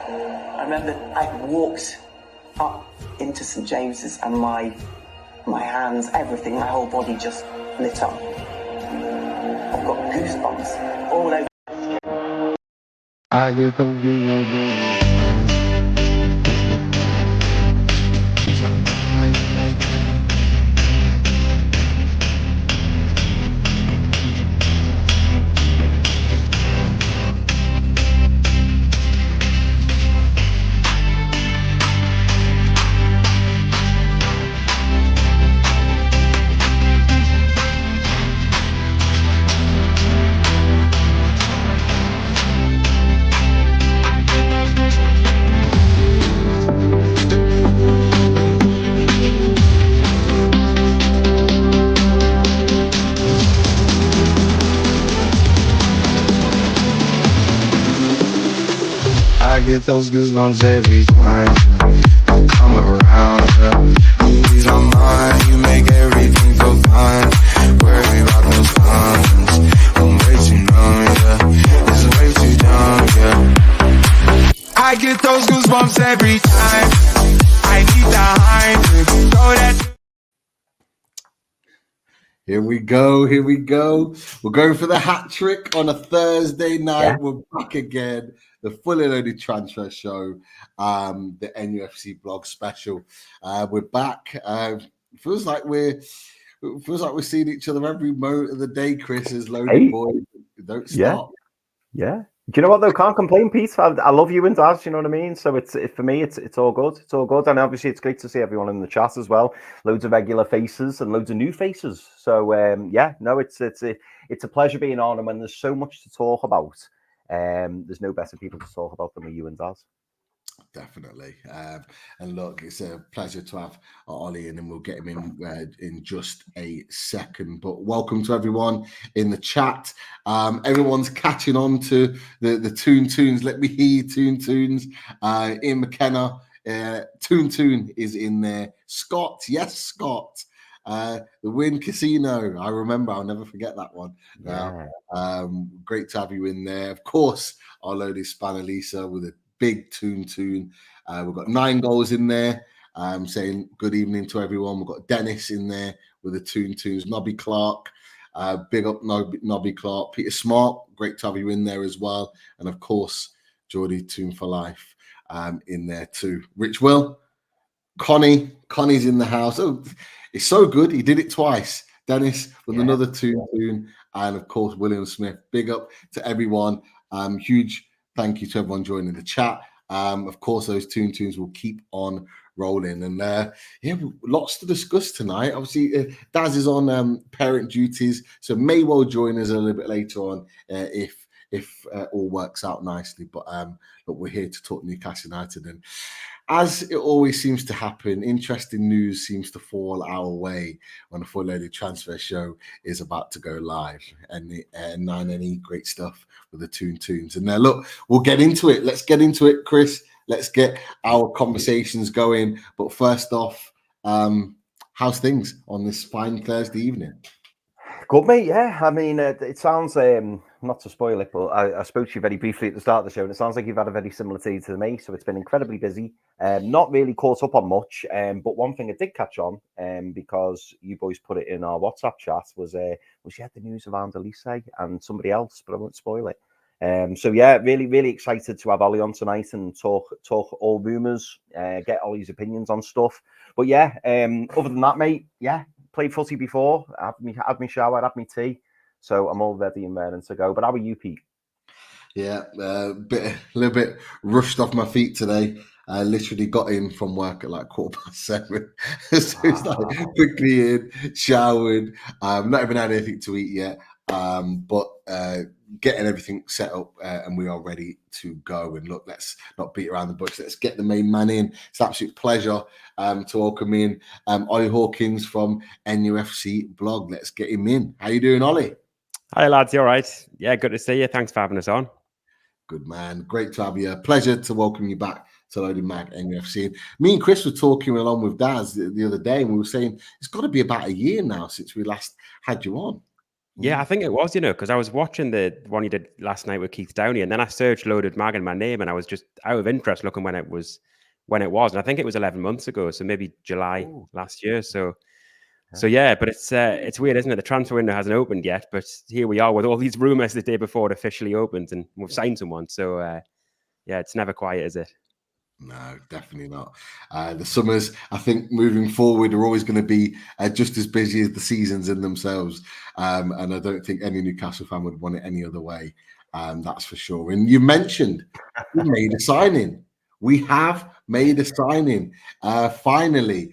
I remember I walked up into St James's and my hands, everything, my whole body just lit up. I've got goosebumps all over. I get the I get those goosebumps every time you come around. You ease my mind, you make everything feel fine. Worry about those times, I'm way too numb, yeah. It's way too dumb, yeah. I get those goosebumps every time. I need the hype, throw that. Here we go. We're going for the hat trick on a Thursday night. Yeah. We're back again. The Fully Loaded Transfer Show, the NUFCBlog special. We're back. Feels like we're seeing each other every moment of the day, Chris, as Loaded Boys. Don't stop. Yeah. Do you know what though? Can't complain, Pete. I love you and Daz. You know what I mean. So for me, it's all good. It's all good, and obviously it's great to see everyone in the chat as well. Loads of regular faces and loads of new faces. So it's a pleasure being on. And when there's so much to talk about, there's no better people to talk about than you and Daz. Definitely. And look, it's a pleasure to have Ollie, and then we'll get him in just a second. But welcome to everyone in the chat. Everyone's catching on to the Tunes. Let me hear you, Tunes. Ian McKenna, Toon is in there. Scott, yes, Scott. The Win Casino. I remember. I'll never forget that one. Yeah. Great to have you in there. Of course, our loaded Spanalisa with a big Toon. We've got 9 goals in there. Saying good evening to everyone. We've got Dennis in there with the Toons. Nobby Clark. Big up Nobby Clark. Peter Smart. Great to have you in there as well. And of course, Geordie Toon for Life in there too. Rich Will. Connie's in the house. Oh, it's so good. He did it twice. Dennis with another Toon. And of course, William Smith. Big up to everyone. Huge thank you to everyone joining the chat. Of course, those Toons will keep on rolling. And lots to discuss tonight. Obviously, Daz is on parent duties, so may well join us a little bit later on if all works out nicely. But look, we're here to talk Newcastle United. And as it always seems to happen, interesting news seems to fall our way when the Full Loaded Transfer Show is about to go live. And 9NE, great stuff with the Toons. And now, look, we'll get into it. Let's get into it, Chris. Let's get our conversations going. But first off, how's things on this fine Thursday evening? Good, mate. Yeah, I mean, it sounds, not to spoil it, but I spoke to you very briefly at the start of the show, and it sounds like you've had a very similar day to me. So it's been incredibly busy. Not really caught up on much, but one thing I did catch on, because you boys put it in our WhatsApp chat, was you had the news around Olise and somebody else, but I won't spoil it. So yeah, really, really excited to have Ollie on tonight and talk all rumours, get Ollie's opinions on stuff. But yeah, other than that, mate, yeah. Played footy before, had me shower, had me tea, so I'm all ready and raring to go. But how are you, Pete? Yeah, a little bit rushed off my feet today. I literally got in from work at like 7:15. So it's like quickly in, showered. Not even had anything to eat yet, but getting everything set up, and we are ready to go. And look, let's not beat around the bush. Let's get the main man in. It's an absolute pleasure to welcome in Olly Hawkins from NUFCBlog. Let's get him in. How you doing, Ollie? Hi, lads. You all right? Yeah, good to see you. Thanks for having us on. Good, man. Great to have you. Pleasure to welcome you back to Loaded Mag NUFC. Me and Chris were talking along with Daz the other day, and we were saying it's got to be about a year now since we last had you on. Yeah, I think it was, because I was watching the one you did last night with Keith Downey, and then I searched Loaded Mag in my name, and I was just out of interest looking when it was, and I think it was 11 months ago, so maybe July last year. So yeah, but it's weird, isn't it? The transfer window hasn't opened yet, but here we are with all these rumors the day before it officially opens, and we've signed someone. So yeah, it's never quiet, is it? No, definitely not. The summers, I think, moving forward are always going to be just as busy as the seasons in themselves. And I don't think any Newcastle fan would want it any other way. That's for sure. And you mentioned we made a signing. We have made a signing. Finally,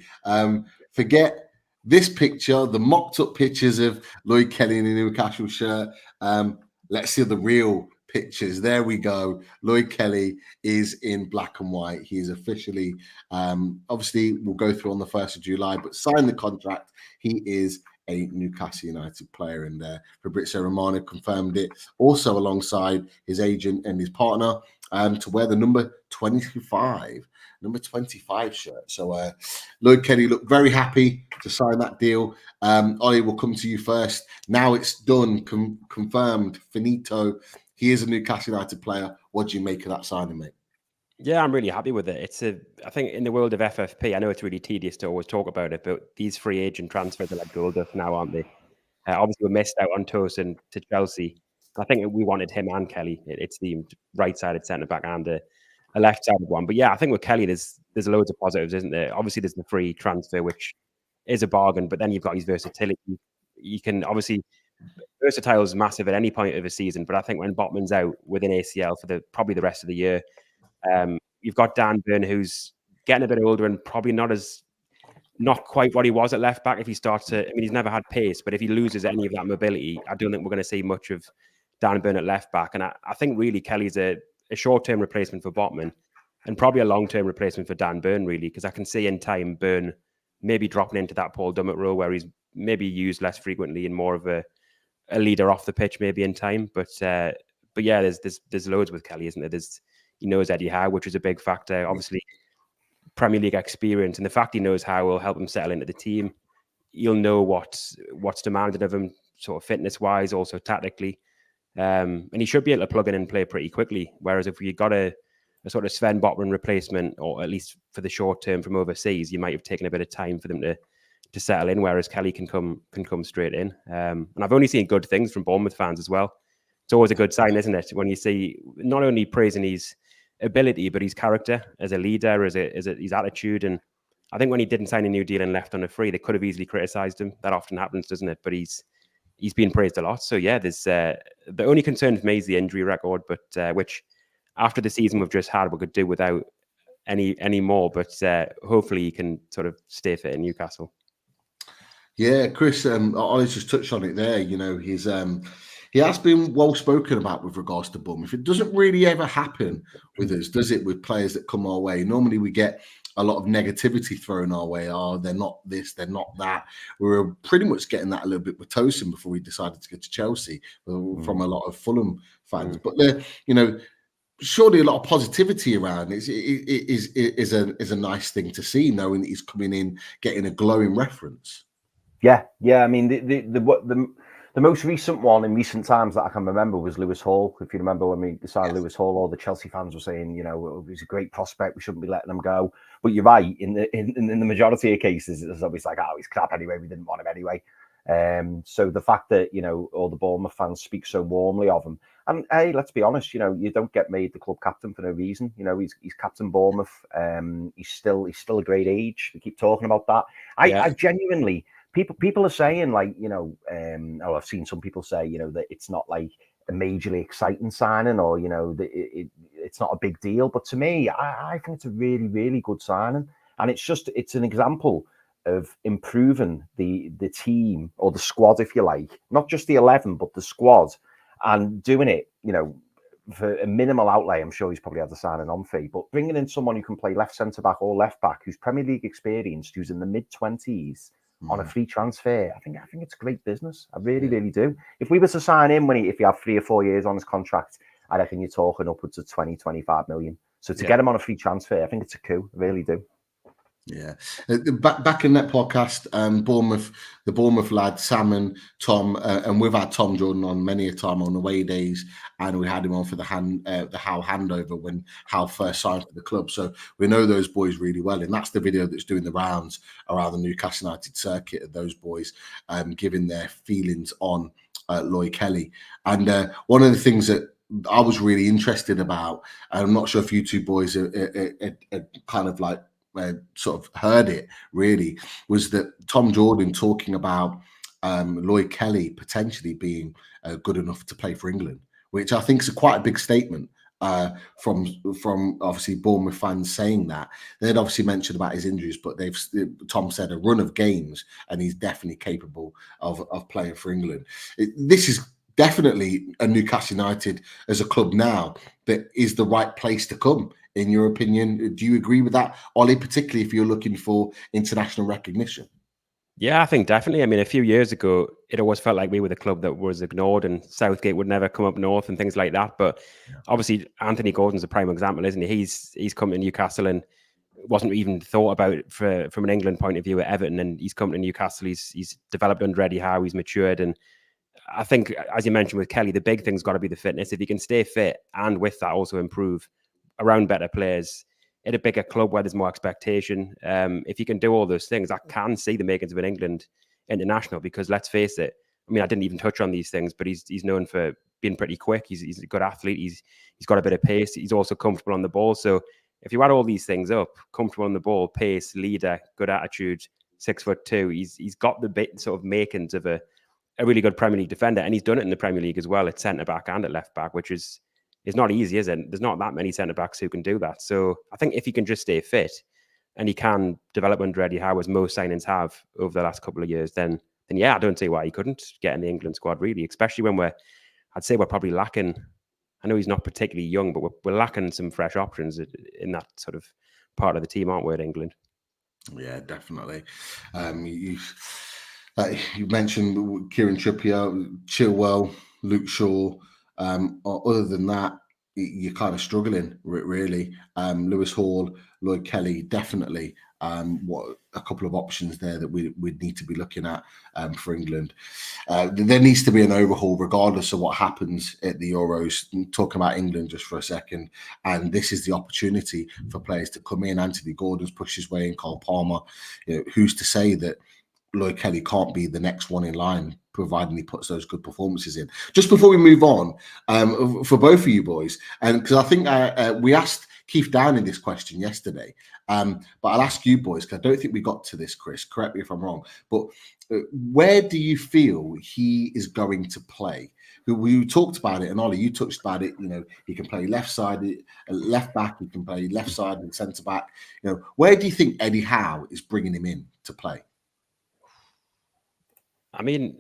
forget this picture, the mocked up pictures of Lloyd Kelly in a Newcastle shirt. Let's see the real pictures. There we go. Lloyd Kelly is in black and white. He is officially, obviously, we'll go through on the 1st of July, but signed the contract. He is a Newcastle United player, and Fabrizio Romano confirmed it also alongside his agent and his partner to wear the number 25 shirt. So Lloyd Kelly looked very happy to sign that deal. Ollie, will come to you first. Now it's done, confirmed, finito. He is a Newcastle United player. What do you make of that signing, mate? Yeah, I'm really happy with it. I think in the world of FFP, I know it's really tedious to always talk about it, but these free agent transfers are like gold dust now, aren't they? Obviously, we missed out on Tosin to Chelsea. I think we wanted him and Kelly. It seemed right-sided centre-back and a left-sided one. But yeah, I think with Kelly, there's loads of positives, isn't there? Obviously, there's the free transfer, which is a bargain, but then you've got his versatility. You can obviously... Versatile is massive at any point of a season, but I think when Botman's out with an ACL for probably the rest of the year, you've got Dan Burn, who's getting a bit older and probably not quite what he was at left back. If he starts to, he's never had pace, but if he loses any of that mobility, I don't think we're going to see much of Dan Burn at left back. And I think really Kelly's a short-term replacement for Botman and probably a long-term replacement for Dan Burn, really, because I can see in time Burn maybe dropping into that Paul Dummett role where he's maybe used less frequently and more of a leader off the pitch maybe in time. But yeah, there's loads with Kelly, isn't there? He knows Eddie Howe, which is a big factor. Obviously, Premier League experience, and the fact he knows Howe will help him settle into the team. He'll know what's demanded of him, sort of fitness-wise, also tactically. And he should be able to plug in and play pretty quickly. Whereas if you got a sort of Sven Botman replacement, or at least for the short term from overseas, you might have taken a bit of time for them to settle in, whereas Kelly can come straight in. And I've only seen good things from Bournemouth fans as well. It's always a good sign, isn't it, when you see not only praising his ability, but his character as a leader, as his attitude. And I think when he didn't sign a new deal and left on a free, they could have easily criticised him. That often happens, doesn't it? But he's been praised a lot. So yeah, there's the only concern for me is the injury record, but which after the season we've just had, we could do without any more. But hopefully he can sort of stay fit in Newcastle. Yeah, Chris, Ollie just touched on it there. He has been well spoken about with regards to Bournemouth. It doesn't really ever happen with us, does it? With players that come our way, normally we get a lot of negativity thrown our way. Oh, they're not this, they're not that. We were pretty much getting that a little bit with Tosin before we decided to go to Chelsea from a lot of Fulham fans. But surely a lot of positivity around is a nice thing to see, knowing that he's coming in, getting a glowing reference. Yeah. I mean, the most recent one in recent times that I can remember was Lewis Hall. If you remember when we signed Lewis Hall, all the Chelsea fans were saying, he's a great prospect, we shouldn't be letting him go. But you're right, in the majority of cases, it's always like, he's crap anyway, we didn't want him anyway. So the fact that, all the Bournemouth fans speak so warmly of him, and hey, let's be honest, you don't get made the club captain for no reason. He's captain Bournemouth. He's still a great age. We keep talking about that. I genuinely, people are saying like, I've seen some people say, that it's not like a majorly exciting signing, or that it's not a big deal. But to me, I think it's a really, really good signing, and it's an example of improving the team, or the squad, if you like, not just the 11, but the squad, and doing it, for a minimal outlay. I'm sure he's probably had to sign an on fee, but bringing in someone who can play left centre back or left back, who's Premier League experienced, who's in the mid-20s on a free transfer, I think it's great business. I really, really do. If we were to sign him if he had 3 or 4 years on his contract, I reckon you're talking upwards of 20, 25 million. So to get him on a free transfer, I think it's a coup. I really do. Yeah, back in that podcast, Bournemouth, the Bournemouth lad Sam and Tom, and we've had Tom Jordan on many a time on away days, and we had him on for the Howe handover when Howe first signed for the club. So we know those boys really well, and that's the video that's doing the rounds around the Newcastle United circuit of those boys, giving their feelings on Lloyd Kelly. And one of the things that I was really interested about, and I'm not sure if you two boys are kind of like sort of heard it really, was that Tom Jordan talking about Lloyd Kelly potentially being good enough to play for England, which I think is quite a big statement from obviously Bournemouth fans saying that. They'd obviously mentioned about his injuries, but Tom said a run of games and he's definitely capable of playing for England. This is definitely a Newcastle United as a club now that is the right place to come. In your opinion, do you agree with that, Ollie, particularly if you're looking for international recognition? Yeah, I think definitely. I mean, a few years ago, it always felt like we were the club that was ignored and Southgate would never come up north and things like that. But obviously, Anthony Gordon's a prime example, isn't he? He's come to Newcastle and wasn't even thought about from an England point of view at Everton, and he's come to Newcastle. He's developed under Eddie Howe. He's matured, and I think, as you mentioned with Kelly, the big thing's got to be the fitness. If he can stay fit and with that also improve around better players at a bigger club where there's more expectation, if you can do all those things, I can see the makings of an England international. Because let's face it, I mean, I didn't even touch on these things, but he's known for being pretty quick. He's a good athlete. He's got a bit of pace. He's also comfortable on the ball. So if you add all these things up, comfortable on the ball, pace, leader, good attitude, 6'2", he's got the bit sort of makings of a really good Premier League defender, and he's done it in the Premier League as well at centre back and at left back, which is not easy, is it? There's not that many centre backs who can do that. So I think if he can just stay fit and he can develop under Eddie Howe, as most signings have over the last couple of years, then yeah, I don't see why he couldn't get in the England squad, really, especially when I'd say we're probably lacking. I know he's not particularly young, but we're lacking some fresh options in that sort of part of the team, aren't we, at England? Yeah, definitely. You mentioned Kieran Trippier, Chilwell, Luke Shaw. Other than that, you're kind of struggling, really. Lewis Hall, Lloyd Kelly, definitely. What a couple of options there that we'd need to be looking at for England. There needs to be an overhaul regardless of what happens at the Euros. Talking about England just for a second, and this is the opportunity for players to come in. Anthony Gordon's pushed his way in, Cole Palmer. Who's to say that Lloyd Kelly can't be the next one in line, providing he puts those good performances in. Just before we move on, for both of you boys, and because I think we asked Keith Downing this question yesterday, but I'll ask you boys, because I don't think we got to this, Chris. Correct me if I'm wrong, but where do you feel he is going to play? We talked about it, and Ollie, you touched about it. He can play left side, left back. He can play left side and centre back. Where do you think Eddie Howe is bringing him in to play? I mean,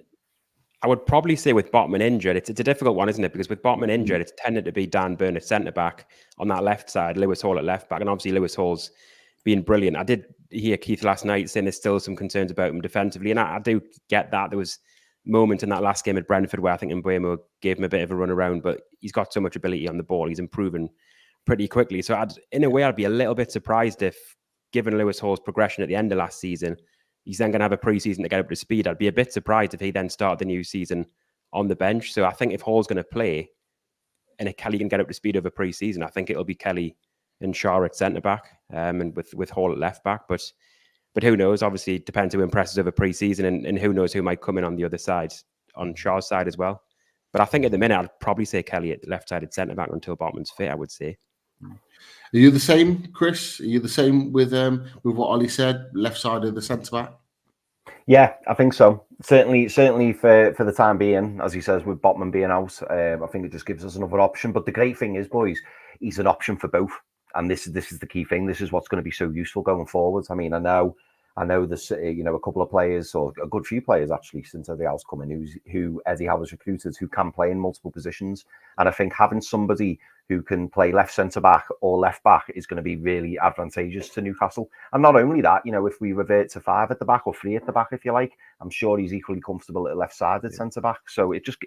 I would probably say with Botman injured, it's a difficult one, isn't it? Because with Botman injured, it's tended to be Dan Burn at centre-back on that left side, Lewis Hall at left-back, and obviously Lewis Hall's been brilliant. I did hear Keith last night saying there's still some concerns about him defensively, and I do get that. There was moment in that last game at Brentford where I think Mbeumo gave him a bit of a run around, but he's got so much ability on the ball. He's improving pretty quickly. So in a way, I'd be a little bit surprised if, given Lewis Hall's progression at the end of last season, he's then going to have a pre-season to get up to speed. I'd be a bit surprised if he then started the new season on the bench. So I think if Hall's going to play and if Kelly can get up to speed over pre-season, I think it'll be Kelly and Shaw at centre-back and with Hall at left-back. But who knows? Obviously, it depends who impresses over pre-season and who knows who might come in on the other side, on Shaw's side as well. But I think at the minute, I'd probably say Kelly at left-sided centre-back until Botman's fit, I would say. Are you the same, Chris? Are you the same with what Ollie said, left side of the centre back? Yeah, I think so. Certainly for the time being, as he says, with Botman being out, I think it just gives us another option. But the great thing is, boys, he's an option for both, and this is the key thing. This is what's going to be so useful going forwards. I mean, I know there's a couple of players, or a good few players actually, since Eddie Howe's come in, who Eddie Howe has recruited, who can play in multiple positions. And I think having somebody who can play left centre back or left back is going to be really advantageous to Newcastle. And not only that, if we revert to 5 at the back or 3 at the back, if you like, I'm sure he's equally comfortable at left-sided centre back. So it just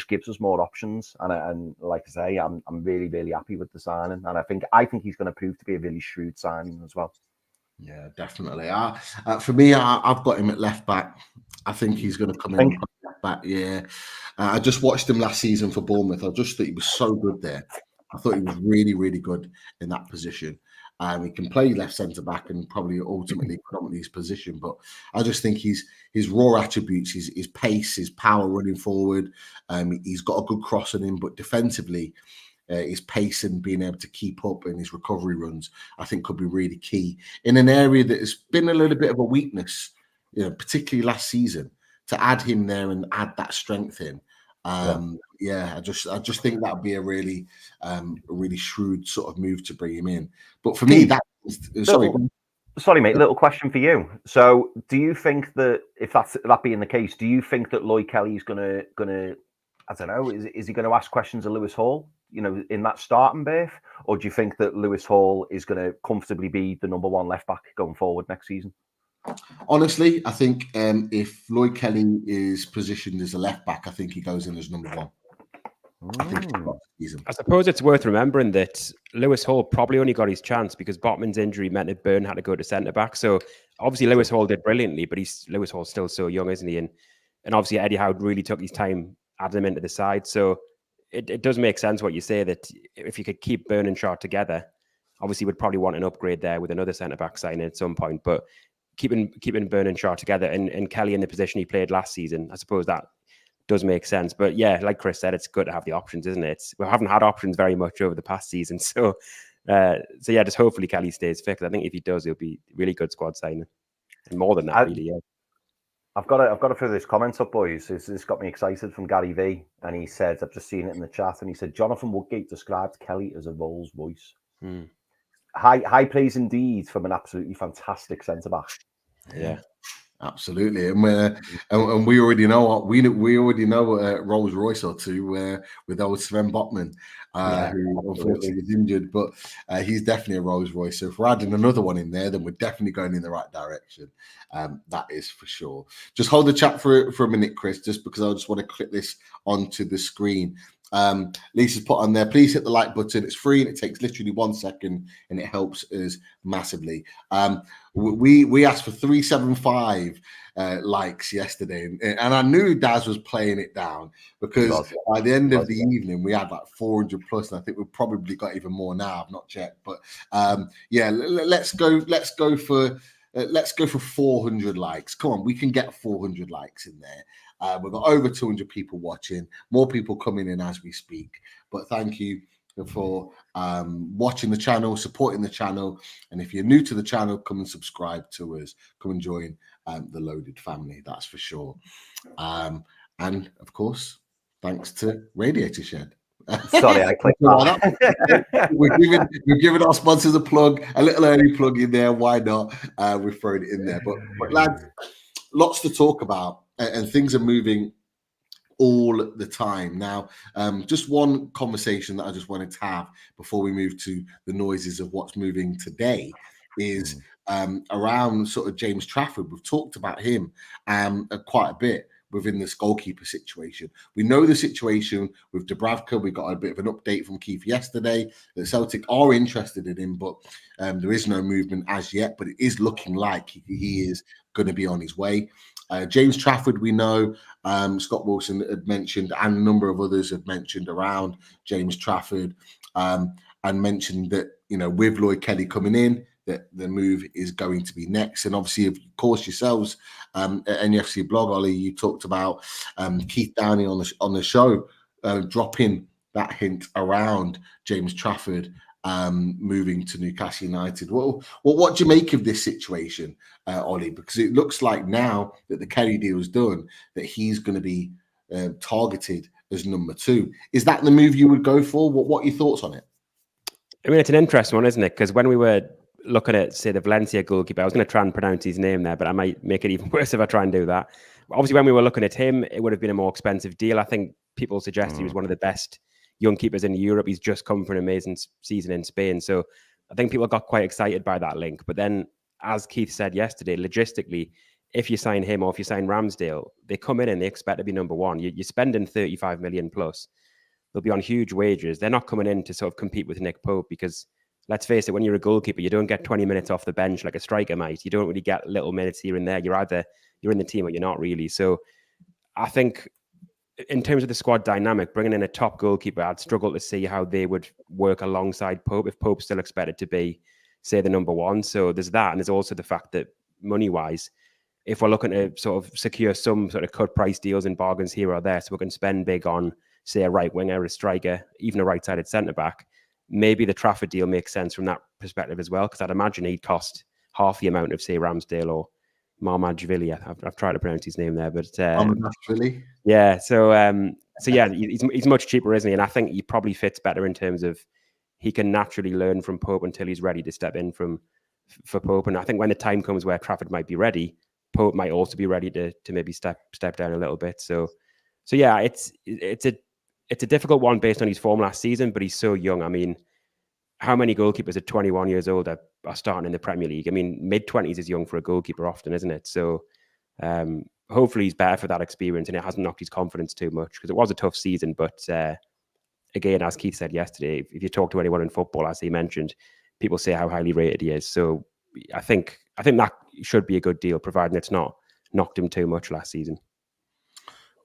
gives us more options. And like I say, I'm really, really happy with the signing. And I think he's going to prove to be a really shrewd signing as well. Yeah, definitely. For me, I've got him at left back. I think he's going to come in and play left back. Yeah, I just watched him last season for Bournemouth. I just thought he was so good there. I thought he was really, really good in that position. He can play left centre back and probably ultimately predominantly his position. But I just think his raw attributes, his pace, his power running forward. He's got a good cross on him, but defensively, his pace and being able to keep up in his recovery runs, I think could be really key in an area that has been a little bit of a weakness, particularly last season. To add him there and add that strength in, I just think that would be a really shrewd sort of move to bring him in. But for me, sorry, mate. Little question for you. So, do you think that if that being the case, do you think that Lloyd Kelly is gonna I don't know, is he going to ask questions of Lewis Hall, in that starting berth? Or do you think that Lewis Hall is going to comfortably be the number one left back going forward next season? Honestly, I think if Lloyd Kelly is positioned as a left back, I think he goes in as number one. I suppose it's worth remembering that Lewis Hall probably only got his chance because Botman's injury meant that Byrne had to go to centre back. So obviously Lewis Hall did brilliantly, but Lewis Hall's still so young, isn't he? And obviously Eddie Howe really took his time adding him into the side. So it does make sense what you say, that if you could keep Byrne and Shaw together, obviously would probably want an upgrade there with another centre back signing at some point. But keeping Byrne and Shaw together and Kelly in the position he played last season, I suppose that does make sense. But yeah, like Chris said, it's good to have the options, isn't it? We haven't had options very much over the past season. So yeah, just hopefully Kelly stays fit. I think if he does, he'll be really good squad signing. And more than that, really, yeah. I've got to throw this comment up, boys. This got me excited from Gary V. And he said, I've just seen it in the chat, and he said, Jonathan Woodgate described Kelly as a Rolls Royce. High praise indeed from an absolutely fantastic centre-back. Yeah. Absolutely, and we already know what we already know Rolls Royce or two with old Sven Botman, who unfortunately is injured, but he's definitely a Rolls Royce. So if we're adding another one in there, then we're definitely going in the right direction. That is for sure. Just hold the chat for a minute, Chris, just because I just want to click this onto the screen. Lisa's put on there, please hit the like button. It's free and it takes literally 1 second and it helps us massively. We asked for 375 likes yesterday, and I knew Daz was playing it down because by the end of the evening we had like 400 plus, and I think we've probably got even more now. I've not checked, but let's go for 400 likes. Come on, we can get 400 likes in there. We've got over 200 people watching, more people coming in as we speak. But thank you for watching the channel, supporting the channel. And if you're new to the channel, come and subscribe to us. Come and join the Loaded family, that's for sure. And of course, thanks to Radiator Shed. Sorry, I clicked that. We're giving our sponsors a plug, a little early plug in there. Why not? We've thrown it in there. But lads, lots to talk about, and things are moving all the time. Now, just one conversation that I just wanted to have before we move to the noises of what's moving today is around sort of James Trafford. We've talked about him quite a bit within this goalkeeper situation. We know the situation with Dubravka. We got a bit of an update from Keith yesterday that Celtic are interested in him, but there is no movement as yet, but it is looking like he is going to be on his way. James Trafford, we know, Scott Wilson had mentioned, and a number of others had mentioned around James Trafford, and mentioned that, with Lloyd Kelly coming in, that the move is going to be next. And obviously, of course, yourselves at NUFCBlog, Ollie, you talked about Keith Downey on the show, dropping that hint around James Trafford moving to Newcastle United. Well, what do you make of this situation, Ollie? Because it looks like now that the Kelly deal is done, that he's going to be targeted as number 2. Is that the move you would go for? What are your thoughts on it? I mean, it's an interesting one, isn't it? Because when we were looking at, say, the Valencia goalkeeper, I was going to try and pronounce his name there, but I might make it even worse if I try and do that. Obviously, when we were looking at him, it would have been a more expensive deal. I think people suggest he was one of the best young keepers in Europe. He's just come from an amazing season in Spain. So I think people got quite excited by that link. But then, as Keith said yesterday, logistically, if you sign him or if you sign Ramsdale, they come in and they expect to be number 1. You're spending 35 million plus. They'll be on huge wages. They're not coming in to sort of compete with Nick Pope because let's face it, when you're a goalkeeper, you don't get 20 minutes off the bench like a striker might. You don't really get little minutes here and there. You're in the team or you're not really. So I think in terms of the squad dynamic, bringing in a top goalkeeper, I'd struggle to see how they would work alongside Pope if Pope's still expected to be, say, the number one. So there's that. And there's also the fact that money-wise, if we're looking to sort of secure some sort of cut price deals and bargains here or there, so we can spend big on, say, a right winger, a striker, even a right-sided centre-back, maybe the Trafford deal makes sense from that perspective as well, because I'd imagine he'd cost half the amount of, say, Ramsdale or Madueke. I've tried to pronounce his name there, but Madueke. Yeah. So yeah, he's much cheaper, isn't he? And I think he probably fits better in terms of he can naturally learn from Pope until he's ready to step in for Pope. And I think when the time comes where Trafford might be ready, Pope might also be ready to maybe step down a little bit. So yeah, it's a difficult one based on his form last season, but he's so young. I mean, how many goalkeepers at 21 years old are starting in the Premier League? I mean, mid-20s is young for a goalkeeper often, isn't it? So hopefully he's better for that experience and it hasn't knocked his confidence too much, because it was a tough season. But again, as Keith said yesterday, if you talk to anyone in football, as he mentioned, people say how highly rated he is. So I think that should be a good deal, providing it's not knocked him too much last season.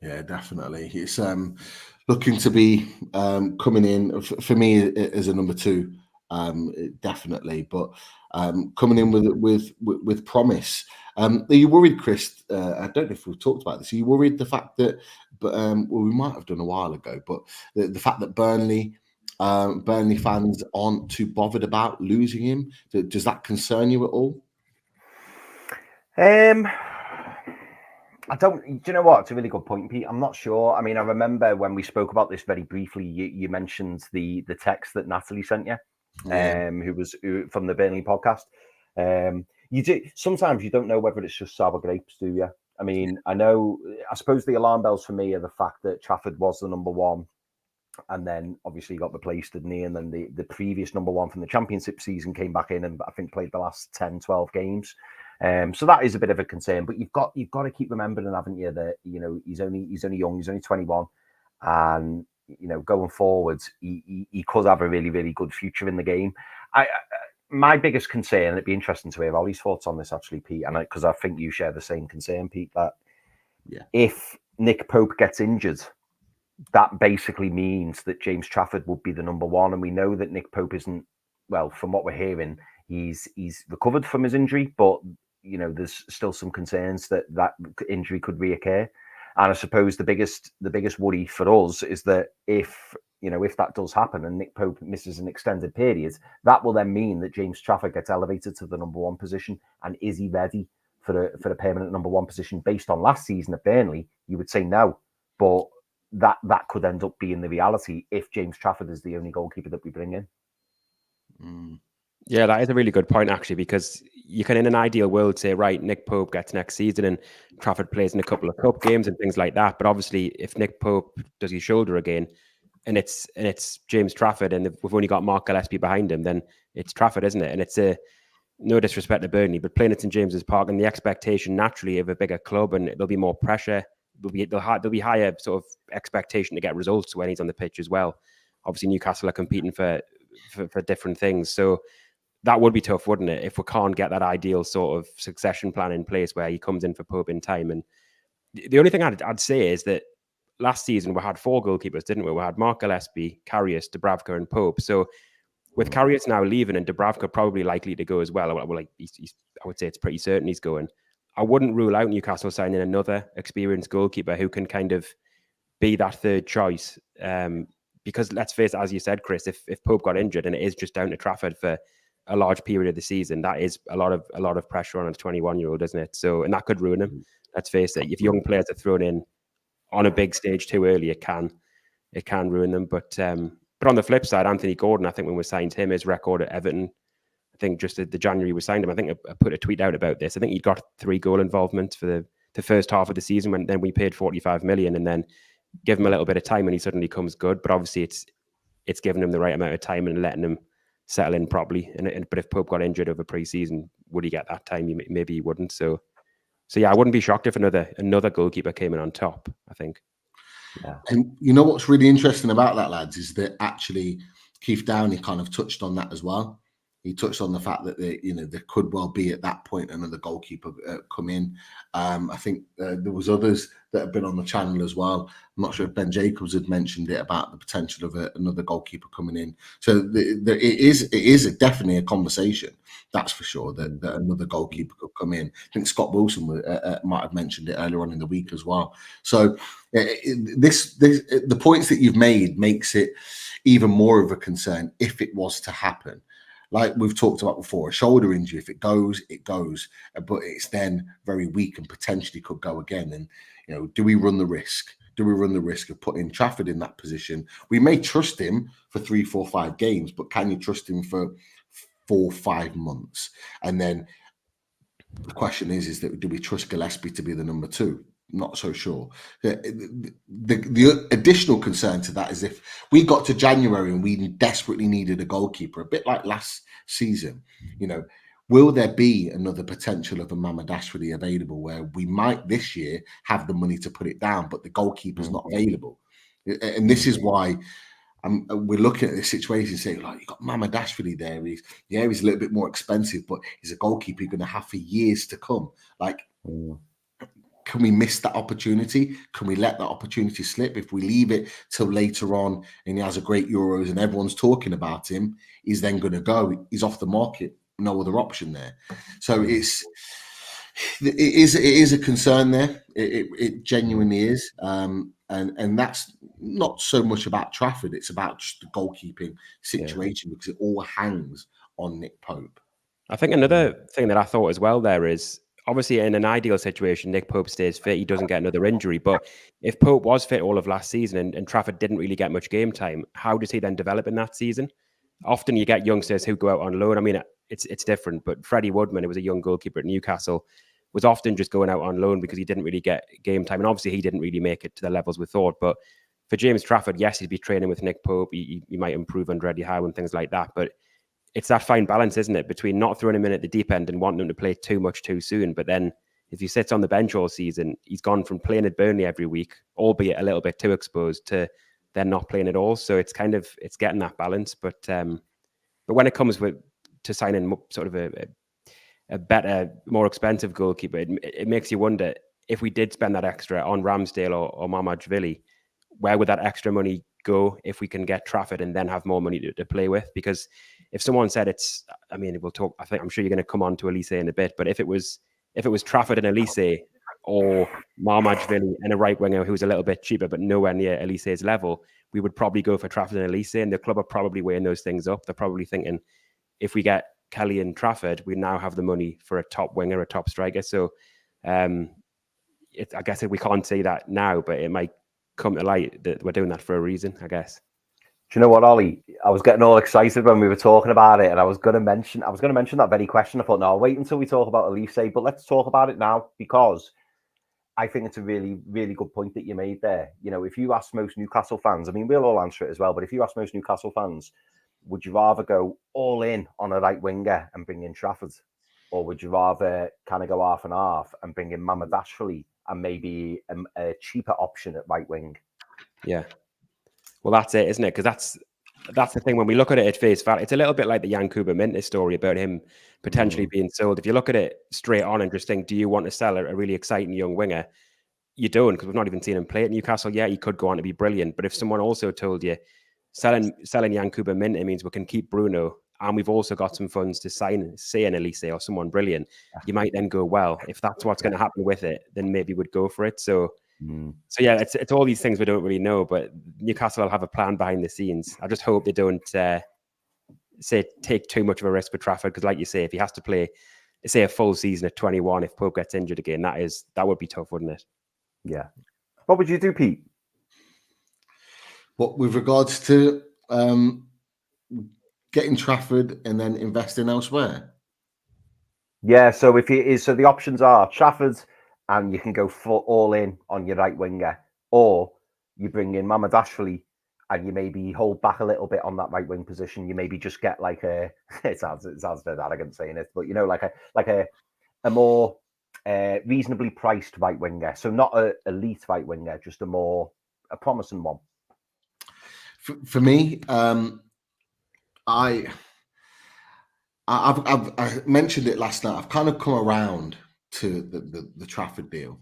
Yeah, definitely. It's looking to be coming in for me as a number two, definitely. But coming in with promise. Are you worried, Chris? I don't know if we've talked about this. Are you worried the fact that, well, we might have done a while ago, but the fact that Burnley fans aren't too bothered about losing him, does that concern you at all? I don't. Do you know what? It's a really good point, Pete. I'm not sure. I mean, I remember when we spoke about this very briefly. You mentioned the text that Natalie sent you, who was from the Burnley podcast. You do sometimes you don't know whether it's just sour grapes, do you? I mean, I suppose the alarm bells for me are the fact that Trafford was the number one, and then obviously got replaced, didn't he? And then the previous number one from the Championship season came back in and I think played the last 10, 12 games. So that is a bit of a concern, but you've got to keep remembering, haven't you, that he's only young, he's only 21, and going forwards, he could have a really, really good future in the game. My biggest concern, and it'd be interesting to hear Olly's thoughts on this actually, Pete, and because I think you share the same concern, Pete, that if Nick Pope gets injured, that basically means that James Trafford would be the number one, and we know that Nick Pope isn't, well, from what we're hearing, he's recovered from his injury, but there's still some concerns that injury could reoccur. And I suppose the biggest worry for us is that if that does happen and Nick Pope misses an extended period, that will then mean that James Trafford gets elevated to the number one position. And is he ready for the permanent number one position? Based on last season at Burnley, you would say no, but that could end up being the reality if James Trafford is the only goalkeeper that we bring in. Yeah, that is a really good point, actually, because you can, in an ideal world, say, right, Nick Pope gets next season and Trafford plays in a couple of cup games and things like that. But obviously, if Nick Pope does his shoulder again and it's James Trafford and we've only got Mark Gillespie behind him, then it's Trafford, isn't it? And it's no disrespect to Burnley, but playing at St James's Park and the expectation naturally of a bigger club, and there'll be more pressure. There'll be higher sort of expectation to get results when he's on the pitch as well. Obviously, Newcastle are competing for different things, so that would be tough, wouldn't it, if we can't get that ideal sort of succession plan in place where he comes in for Pope in time. And the only thing I'd say is that last season we had four goalkeepers, didn't we? We had Mark Gillespie, Karius, Dubravka, and Pope. So with Karius now leaving and Dubravka probably likely to go as well, I would say it's pretty certain he's going. I wouldn't rule out Newcastle signing another experienced goalkeeper who can kind of be that third choice. Because let's face it, as you said, Chris, if Pope got injured and it is just down to Trafford for a large period of the season, that is a lot of pressure on a 21-year-old, isn't it? So, and that could ruin him. Let's face it. If young players are thrown in on a big stage too early, it can ruin them. But on the flip side, Anthony Gordon, I think when we signed him, his record at Everton, I think just the January we signed him, I think I put a tweet out about this. I think he got 3 goal involvements for the first half of the season, when then we paid 45 million, and then give him a little bit of time and he suddenly comes good. But obviously it's giving him the right amount of time and letting him settle in properly. But if Pope got injured over pre-season, would he get that time? Maybe he wouldn't. So yeah, I wouldn't be shocked if another goalkeeper came in on top, I think. Yeah. And you know what's really interesting about that, lads, is that actually Keith Downey kind of touched on that as well. He touched on the fact that there could well be at that point another goalkeeper come in. I think there was others that have been on the channel as well. I'm not sure if Ben Jacobs had mentioned it about the potential of another goalkeeper coming in. So it is definitely a conversation. That's for sure. That another goalkeeper could come in. I think Scott Wilson might have mentioned it earlier on in the week as well. So the points that you've made makes it even more of a concern if it was to happen. Like we've talked about before, a shoulder injury, if it goes, it goes, but it's then very weak and potentially could go again. And, do we run the risk? Do we run the risk of putting Trafford in that position? We may trust him for 3, 4, 5 games, but can you trust him for 4, 5 months? And then the question is that do we trust Gillespie to be the number 2? Not so sure. The additional concern to that is if we got to January and we desperately needed a goalkeeper, a bit like last season, will there be another potential of a Mamardashvili available where we might this year have the money to put it down, but the goalkeeper's not available? And this is why we're looking at this situation saying, like, you've got Mamardashvili there. He's a little bit more expensive, but he's a goalkeeper you're going to have for years to come. Like, can we miss that opportunity? Can we let that opportunity slip? If we leave it till later on and he has a great Euros and everyone's talking about him, he's then going to go. He's off the market. No other option there. So it is a concern there. It genuinely is. And that's not so much about Trafford. It's about just the goalkeeping situation because it all hangs on Nick Pope. I think another thing that I thought as well there is, obviously, in an ideal situation, Nick Pope stays fit. He doesn't get another injury. But if Pope was fit all of last season and Trafford didn't really get much game time, how does he then develop in that season? Often you get youngsters who go out on loan. I mean, it's different. But Freddie Woodman, who was a young goalkeeper at Newcastle, was often just going out on loan because he didn't really get game time. And obviously, he didn't really make it to the levels we thought. But for James Trafford, yes, he'd be training with Nick Pope. He might improve under Eddie Howe and things like that. But it's that fine balance, isn't it, between not throwing him in at the deep end and wanting him to play too much too soon. But then if he sits on the bench all season, he's gone from playing at Burnley every week, albeit a little bit too exposed, to then not playing at all. So it's getting that balance. But when it comes to signing sort of a better, more expensive goalkeeper, it makes you wonder, if we did spend that extra on Ramsdale or Mamardashvili, where would that extra money go if we can get Trafford and then have more money to play with? Because if someone said we'll talk, I'm sure you're going to come on to Olise in a bit, but if it was Trafford and Olise, or Mamardashvili and a right winger who's a little bit cheaper but nowhere near Elise's level, we would probably go for Trafford and Olise, and the club are probably weighing those things up. They're probably thinking, if we get Kelly and Trafford, we now have the money for a top winger, a top striker. So I guess we can't say that now, but it might come to light that we're doing that for a reason, I guess. Do you know what, Ollie? I was getting all excited when we were talking about it, and I was going to mention that very question. I thought, no, I'll wait until we talk about Olise, but let's talk about it now, because I think it's a really, really good point that you made there. If you ask most Newcastle fans, I mean, we'll all answer it as well, but if you ask most Newcastle fans, would you rather go all in on a right winger and bring in Trafford, or would you rather kind of go half and half and bring in Mamardashvili and maybe a cheaper option at right wing? Yeah. Well, that's it, isn't it? Because that's the thing. When we look at it at face value, it's a little bit like the Yankuba Minteh story about him potentially being sold. If you look at it straight on and just think, do you want to sell a really exciting young winger? You don't, because we've not even seen him play at Newcastle. Yeah, he could go on to be brilliant. But if someone also told you selling Yankuba Minteh means we can keep Bruno, and we've also got some funds to sign, say, an Olise or someone brilliant, you might then go, well, if that's what's going to happen with it, then maybe we'd go for it. So yeah, it's all these things we don't really know, but Newcastle will have a plan behind the scenes. I just hope they don't take too much of a risk with Trafford, because like you say, if he has to play, say, a full season at 21, if Pope gets injured again, that would be tough, wouldn't it? Yeah. What would you do, Pete? What with regards to getting Trafford and then investing elsewhere? Yeah, so the options are Trafford, and you can go all in on your right winger, or you bring in Mamardashvili and you maybe hold back a little bit on that right wing position. You maybe just get like it sounds a bit arrogant saying it, but like a more reasonably priced right winger. So not an elite right winger, just a promising one. For me, I mentioned it last night. I've kind of come around to the Trafford deal.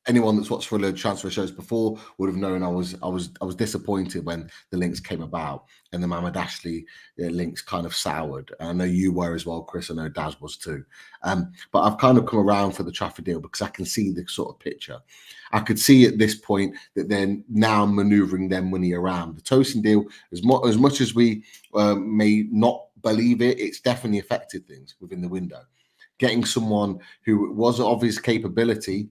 Anyone that's watched for a load of transfer shows before would have known I was disappointed when the links came about and the Mohamed Ashley links kind of soured. I know you were as well, Chris. I know Daz was too. But I've kind of come around for the Trafford deal because I can see the sort of picture. I could see at this point that they're now manoeuvring their money around. The Tosin deal, as much as we may not believe it, it's definitely affected things within the window. Getting someone who was of his capability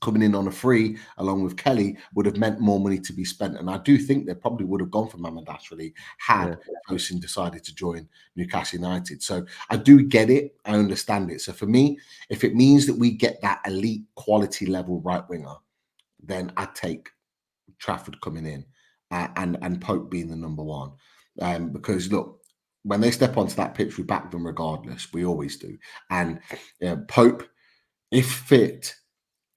coming in on a free along with Kelly would have meant more money to be spent. And I do think they probably would have gone for Mohamed Ashley had Tosin decided to join Newcastle United. So I do get it. I understand it. So for me, if it means that we get that elite quality level right winger, then I'd take Trafford coming in and Pope being the number one. Because look, when they step onto that pitch, we back them regardless. We always do. And Pope, if fit,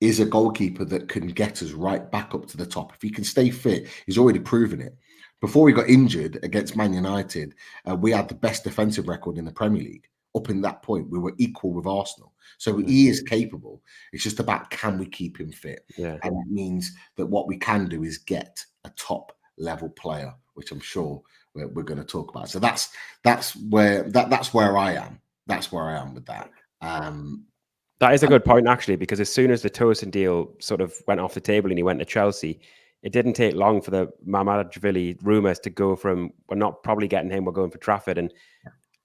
is a goalkeeper that can get us right back up to the top. If he can stay fit, he's already proven it. Before he got injured against Man United, we had the best defensive record in the Premier League. Up in that point, we were equal with Arsenal. So he is capable. It's just about, can we keep him fit? And it means that what we can do is get a top level player, which I'm sure we're going to talk about. So that's where I am. That's where I am with that. That is a good point, actually, because as soon as the Tosin deal sort of went off the table and he went to Chelsea, it didn't take long for the Mamardashvili rumours to go from, we're not probably getting him, we're going for Trafford. And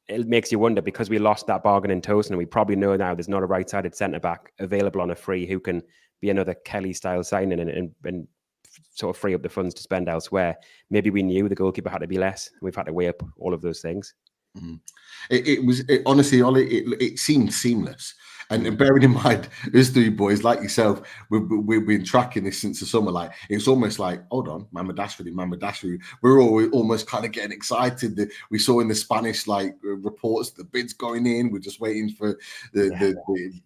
it makes you wonder, because we lost that bargain in Tosin, and we probably know now there's not a right-sided centre-back available on a free who can be another Kelly-style signing and sort of free up the funds to spend elsewhere. Maybe we knew the goalkeeper had to be less. We've had to weigh up all of those things. Honestly, Ollie, it seemed seamless. And bearing in mind, those three boys like yourself, we've been tracking this since the summer. Like, it's almost like, hold on, Mamardashvili. We're all almost kind of getting excited that we saw in the Spanish reports the bids going in. We're just waiting for the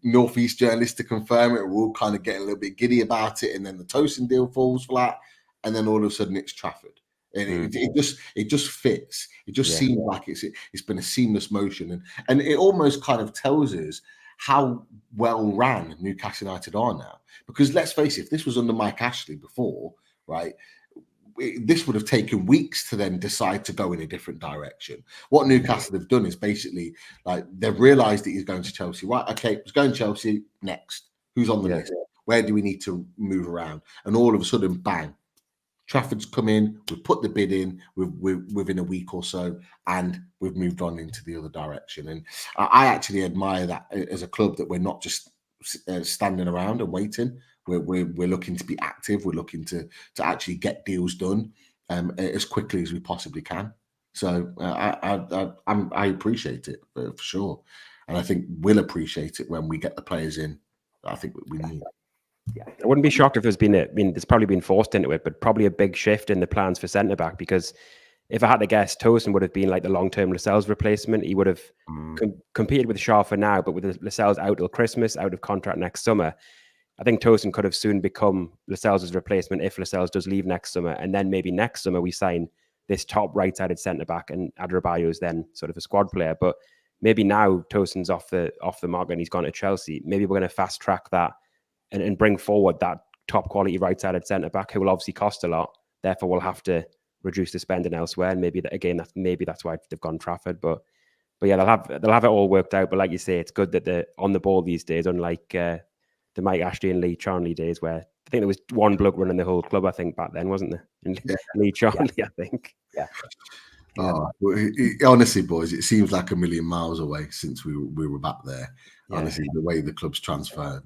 Northeast journalists to confirm it. We're all kind of getting a little bit giddy about it, and then the Tosin deal falls flat, and then all of a sudden it's Trafford. And it just fits. It just seems like it's been a seamless motion, and it almost kind of tells us how well ran Newcastle United are now. Because let's face it, if this was under Mike Ashley before, right, this would have taken weeks to then decide to go in a different direction. What Newcastle have done is basically they've realised that he's going to Chelsea. Right, okay, he's going to Chelsea next. Who's on the list? Where do we need to move around? And all of a sudden, bang. Trafford's come in, we've put the bid in within a week or so, and we've moved on into the other direction. And I actually admire that as a club, that we're not just standing around and waiting. We're looking to be active. We're looking to actually get deals done as quickly as we possibly can. So I appreciate it for sure. And I think we'll appreciate it when we get the players in that I think we need. I wouldn't be shocked if there's there's probably been forced into it, but probably a big shift in the plans for centre-back, because if I had to guess, Tosin would have been like the long-term Lascelles replacement. He would have competed with Shaw for now, but with Lascelles out till Christmas, out of contract next summer, I think Tosin could have soon become Lascelles' replacement if Lascelles does leave next summer. And then maybe next summer we sign this top right-sided centre-back and Adrabayo is then sort of a squad player. But maybe now Tosin's off the market and he's gone to Chelsea. Maybe we're going to fast-track that and bring forward that top quality right-sided centre-back who will obviously cost a lot. Therefore, we'll have to reduce the spending elsewhere. And maybe that's why they've gone Trafford. But yeah, they'll have it all worked out. But like you say, it's good that they're on the ball these days, unlike the Mike Ashley and Lee Charnley days, where I think there was one bloke running the whole club, I think, back then, wasn't there? Lee Charnley, I think. Honestly, boys, it seems like a million miles away since we were back there. Honestly, the way the club's transformed,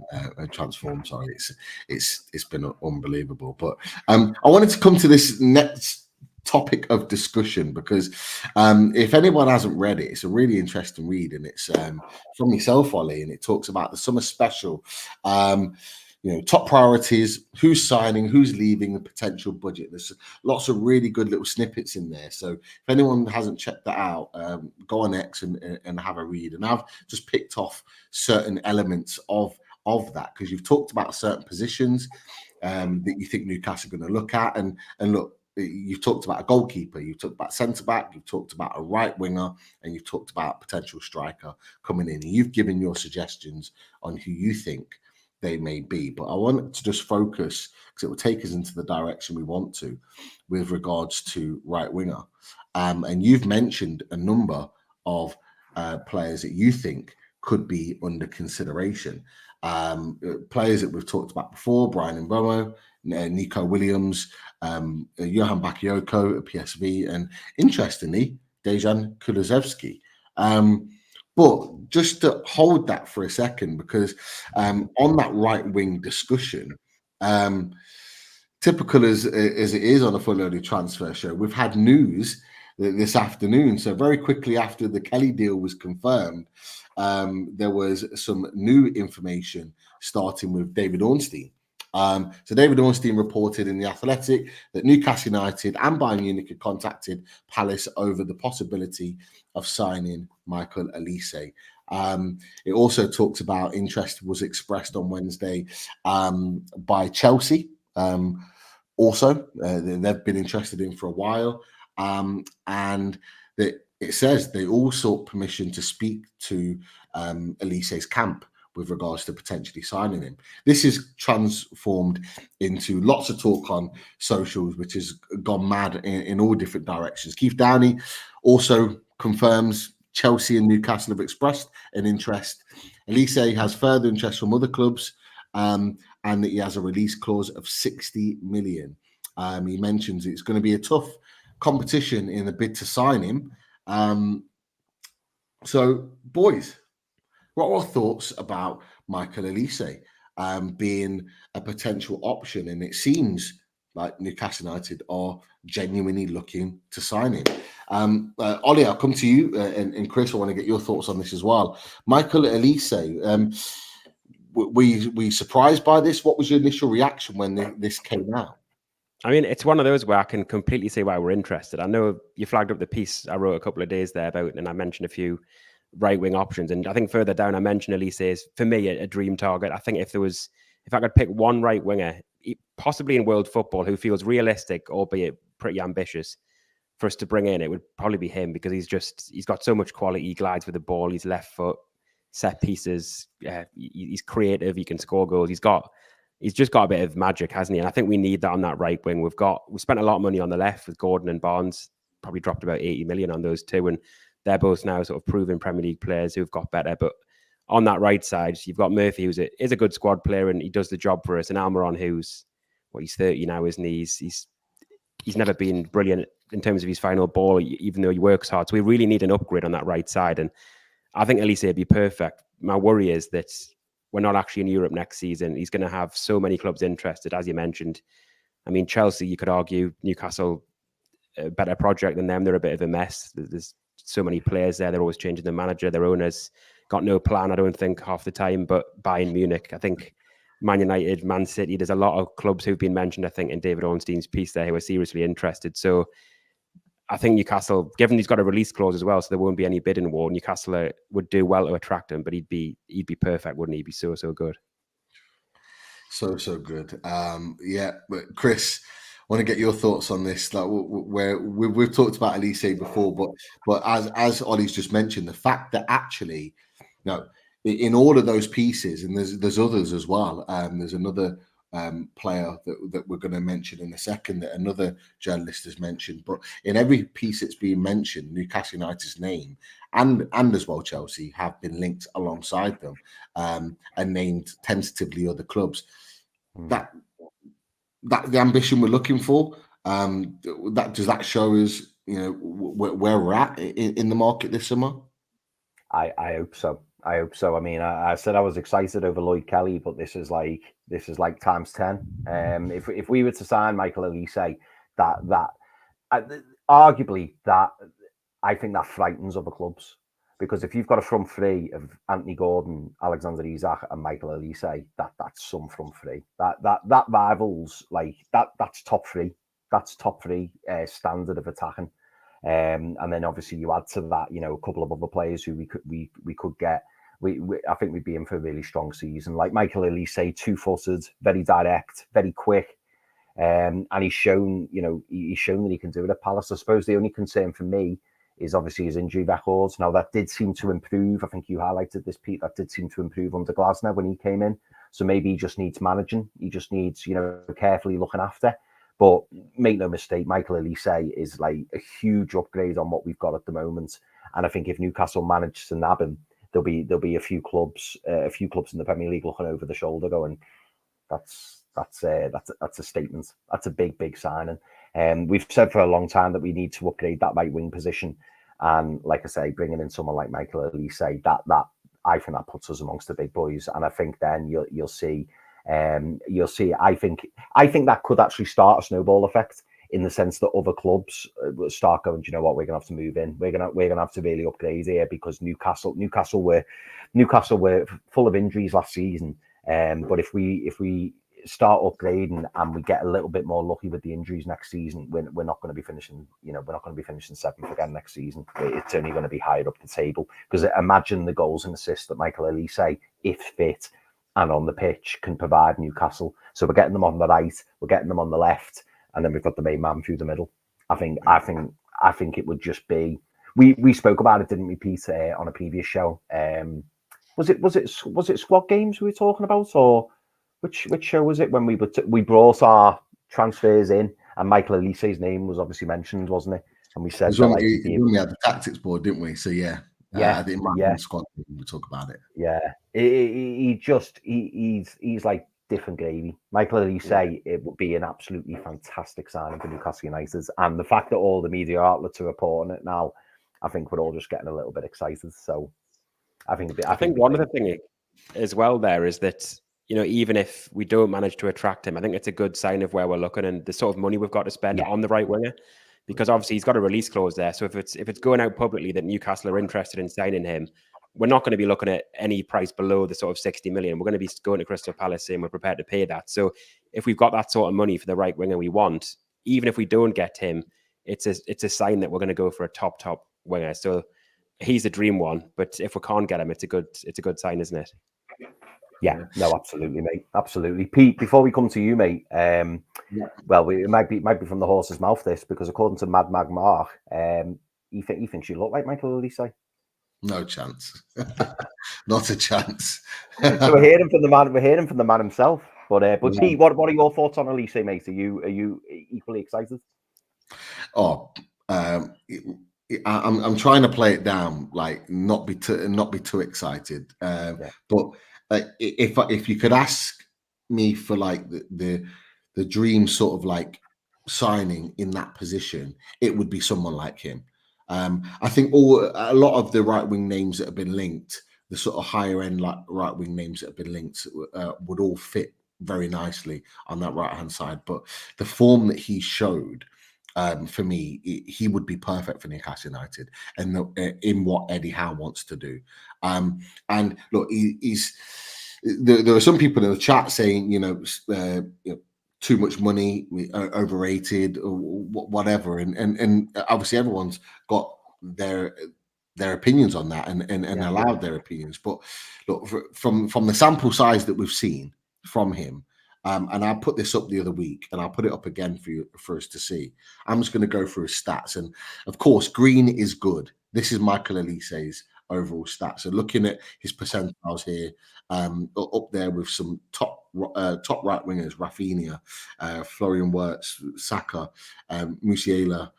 it's been unbelievable. But I wanted to come to this next topic of discussion because if anyone hasn't read it, it's a really interesting read, and it's from yourself, Ollie, and it talks about the summer special. Top priorities, who's signing, who's leaving, the potential budget. There's lots of really good little snippets in there. So if anyone hasn't checked that out, go on X and have a read. And I've just picked off certain elements of that because you've talked about certain positions that you think Newcastle are going to look at. And look, you've talked about a goalkeeper, you've talked about centre-back, you've talked about a right winger, and you've talked about a potential striker coming in. You've given your suggestions on who you think they may be. But I want to just focus, because it will take us into the direction we want to with regards to right winger. And you've mentioned a number of players that you think could be under consideration. Players that we've talked about before, Brian Mbeumo, Nico Williams, Johan Bakayoko at PSV, and interestingly, Dejan Kulusevski. But just to hold that for a second, because on that right wing discussion, typical as it is on a Fully Loaded Transfer Show, we've had news this afternoon. So very quickly after the Kelly deal was confirmed, there was some new information starting with David Ornstein. So David Ornstein reported in The Athletic that Newcastle United and Bayern Munich had contacted Palace over the possibility of signing Michael Olise. It also talks about interest was expressed on Wednesday by Chelsea. Also, they've been interested in for a while. And that it says they all sought permission to speak to Olise's camp with regards to potentially signing him. This is transformed into lots of talk on socials, which has gone mad in all different directions. Keith Downey also confirms Chelsea and Newcastle have expressed an interest. Olise has further interest from other clubs, and that he has a release clause of 60 million. He mentions it's going to be a tough competition in the bid to sign him. So, boys, what are our thoughts about Michael Olise being a potential option? And it seems like Newcastle United are genuinely looking to sign him. Ollie, I'll come to you, and Chris, I want to get your thoughts on this as well. Michael Olise, were you surprised by this? What was your initial reaction when this came out? I mean, it's one of those where I can completely see why we're interested. I know you flagged up the piece I wrote a couple of days there about, and I mentioned a few right-wing options. And I think further down, I mentioned Olise is, for me, a dream target. I think if I could pick one right winger, possibly in world football, who feels realistic, albeit pretty ambitious, for us to bring in, it would probably be him, because he's got so much quality. He glides with the ball, he's left foot, set pieces, he's creative, he can score goals. He's just got a bit of magic, hasn't he? And I think we need that on that right wing. We've spent a lot of money on the left with Gordon and Barnes, probably dropped about 80 million on those two. And they're both now sort of proven Premier League players who've got better. But on that right side, you've got Murphy, who's is a good squad player and he does the job for us. And Almiron, who's 30 now, isn't he? He's never been brilliant in terms of his final ball, even though he works hard. So we really need an upgrade on that right side. And I think Olise would be perfect. My worry is that we're not actually in Europe next season. He's going to have so many clubs interested, as you mentioned. I mean, Chelsea, you could argue, Newcastle, a better project than them. They're a bit of a mess. There's so many players there. They're always changing their manager. Their owners got no plan, I don't think, half the time. But Bayern Munich, I think Man United, Man City, there's a lot of clubs who've been mentioned, I think, in David Ornstein's piece there, who are seriously interested. So I think Newcastle, given he's got a release clause as well, so there won't be any bidding war, Newcastle would do well to attract him, but he'd be perfect, wouldn't he? He'd be so good. So good. Yeah, but Chris, I want to get your thoughts on this. Like, where we've talked about Olise before, but as Ollie's just mentioned, the fact that actually, in all of those pieces, and there's others as well. There's another player that we're going to mention in a second that another journalist has mentioned. But in every piece that's being mentioned, Newcastle United's name and as well Chelsea have been linked alongside them and named tentatively other clubs. That the ambition we're looking for, does that show us where we're at in the market this summer? I hope so. I mean, I said I was excited over Lloyd Kelly, but this is like times 10. If we were to sign Michael Olise, that arguably that I think that frightens other clubs, because if you've got a front three of Anthony Gordon, Alexander Isak, and Michael Olise, that's some front three. That rivals like that's top three. That's top three standard of attacking. And then obviously you add to that, a couple of other players who we could get. I think we'd be in for a really strong season. Like Michael Olise, 2-footed, very direct, very quick. And he's shown, he's shown that he can do it at Palace. I suppose the only concern for me is obviously his injury records. Now, that did seem to improve. I think you highlighted this, Pete. That did seem to improve under Glasner when he came in. So maybe he just needs managing. He just needs, carefully looking after. But make no mistake, Michael Olise is like a huge upgrade on what we've got at the moment. And I think if Newcastle manage to nab him, there'll be a few clubs in the Premier League looking over the shoulder, going, that's a statement. That's a big signing. We've said for a long time that we need to upgrade that right wing position, and like I say, bringing in someone like Michael Olise, that I think that puts us amongst the big boys, and I think then you'll see. I think that could actually start a snowball effect in the sense that other clubs will start going, do you know what, we're gonna have to move in. We're gonna have to really upgrade here, because Newcastle were full of injuries last season. But if we start upgrading and we get a little bit more lucky with the injuries next season, we're not going to be finishing, we're not going to be finishing seventh again next season. It's only going to be higher up the table, because imagine the goals and assists that Michael Olise, if fit and on the pitch, can provide Newcastle. So we're getting them on the right, we're getting them on the left, and then we've got the main man through the middle. I think it would just be. We spoke about it, didn't we, Pete, on a previous show? Was it Squad Games we were talking about, or which show was it when we brought our transfers in and Michael Olise's name was obviously mentioned, wasn't it? And we said when we had the tactics board, didn't we? So yeah. I think Squad we talk about it. Yeah, he's like different gravy. Michael Olise, it would be an absolutely fantastic signing for Newcastle United, and the fact that all the media outlets are reporting it now, I think we're all just getting a little bit excited. So I think one of the things as well there is that, even if we don't manage to attract him, I think it's a good sign of where we're looking and the sort of money we've got to spend on the right winger, because obviously he's got a release clause there. So if it's going out publicly that Newcastle are interested in signing him, we're not going to be looking at any price below the sort of 60 million. We're going to be going to Crystal Palace saying we're prepared to pay that. So if we've got that sort of money for the right winger we want, even if we don't get him, it's a sign that we're going to go for a top winger. So he's a dream one, but if we can't get him, it's a good sign, isn't it? Yeah, no, absolutely, mate, absolutely. Pete, before we come to you, mate, well, it might be from the horse's mouth, this, because according to Mad Mag Mark, he thinks you look like Michael Olise. No chance, not a chance. So we're hearing from the man. We're hearing from the man himself. But Pete, what are your thoughts on Olise, mate? Are you equally excited? Oh, I'm trying to play it down, like not be too excited. But if you could ask me for like the dream sort of like signing in that position, it would be someone like him. I think a lot of the right wing names that have been linked, the sort of higher end like right wing names that have been linked, would all fit very nicely on that right hand side. But the form that he showed, for me, he would be perfect for Newcastle United and in what Eddie Howe wants to do. And look, there are some people in the chat saying, too much money, overrated, or whatever, and obviously everyone's got their opinions on that and allowed their opinions. But look, from the sample size that we've seen from him, and I put this up the other week, and I'll put it up again for us to see. I'm just going to go through his stats, and of course, green is good. This is Michael Olise's overall stats. So looking at his percentiles here, up there with some top right wingers, Rafinha, Florian Wirtz, Saka, Musiala,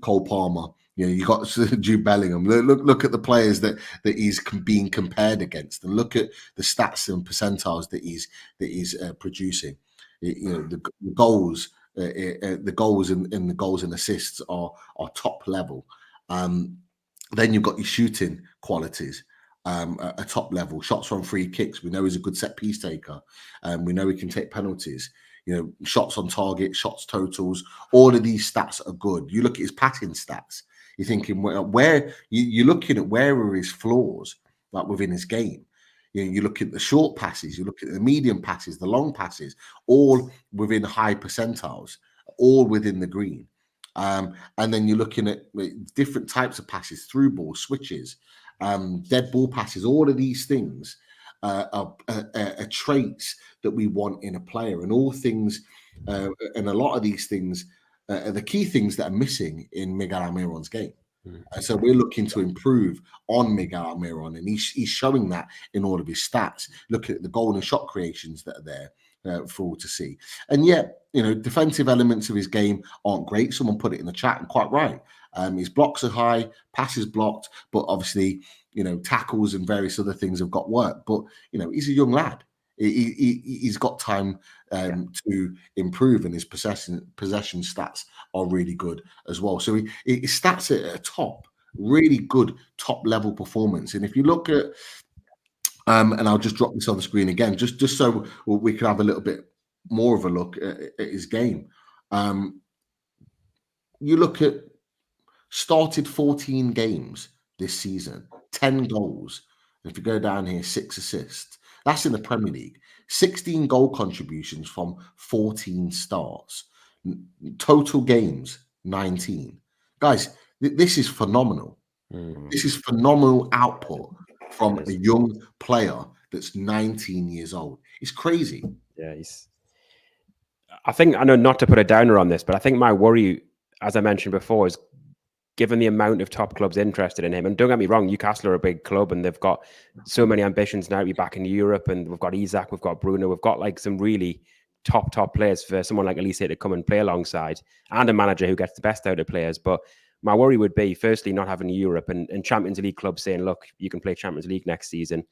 Cole Palmer. You got Jude Bellingham. Look at the players that he's being compared against, and look at the stats and percentiles that he's producing. The goals, and the goals and assists are top level. Then you've got your shooting qualities, a top level. Shots from free kicks. We know he's a good set piece taker. We know he can take penalties. Shots on target, shots totals. All of these stats are good. You look at his passing stats. You're thinking where you're looking at where are his flaws, like within his game. You look at the short passes, you look at the medium passes, the long passes, all within high percentiles, all within the green. And then you're looking at different types of passes, through ball, switches, dead ball passes. All of these things are traits that we want in a player, and all things And a lot of these things are the key things that are missing in Miguel Almiron's game. And so we're looking to improve on Miguel Almiron, and he's showing that in all of his stats. Look at the goal and shot creations that are there for all to see. And yet, defensive elements of his game aren't great. Someone put it in the chat, and quite right. His blocks are high, passes blocked, but obviously, tackles and various other things have got work. But, he's a young lad. He's got time to improve, and his possession stats are really good as well. So his stats at a top, really good top level performance. And if you look at, and I'll just drop this on the screen again, just so we can have a little bit more of a look at his game. You look at started 14 games this season, 10 goals. And if you go down here, 6 assists. That's in the Premier League. 16 goal contributions from 14 starts. Total games, 19. Guys, this is phenomenal. This is phenomenal output from a young player that's 19 years old. It's crazy. Yeah, I know not to put a downer on this, but I think my worry, as I mentioned before, is given the amount of top clubs interested in him. And don't get me wrong, Newcastle are a big club and they've got so many ambitions now to be back in Europe. And we've got Isak, we've got Bruno, we've got like some really top players for someone like Olise to come and play alongside, and a manager who gets the best out of players. But my worry would be, firstly, not having Europe and Champions League clubs saying, look, you can play Champions League next season.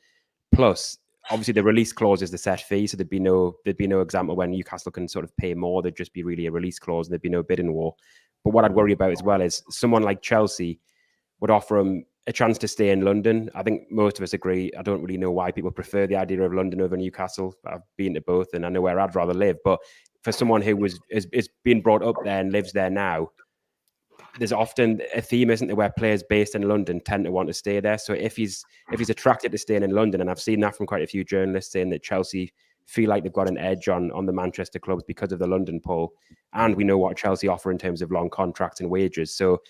Plus, obviously, the release clause is the set fee, so there'd be no example when Newcastle can sort of pay more. There'd just be really a release clause, and there'd be no bidding war. But what I'd worry about as well is someone like Chelsea would offer him a chance to stay in London. I think most of us agree. I don't really know why people prefer the idea of London over Newcastle. I've been to both, and I know where I'd rather live. But for someone who is being brought up there and lives there now, there's often a theme, isn't there, where players based in London tend to want to stay there. So if he's attracted to staying in London, and I've seen that from quite a few journalists saying that Chelsea feel like they've got an edge on the Manchester clubs because of the London pull, and we know what Chelsea offer in terms of long contracts and wages. So,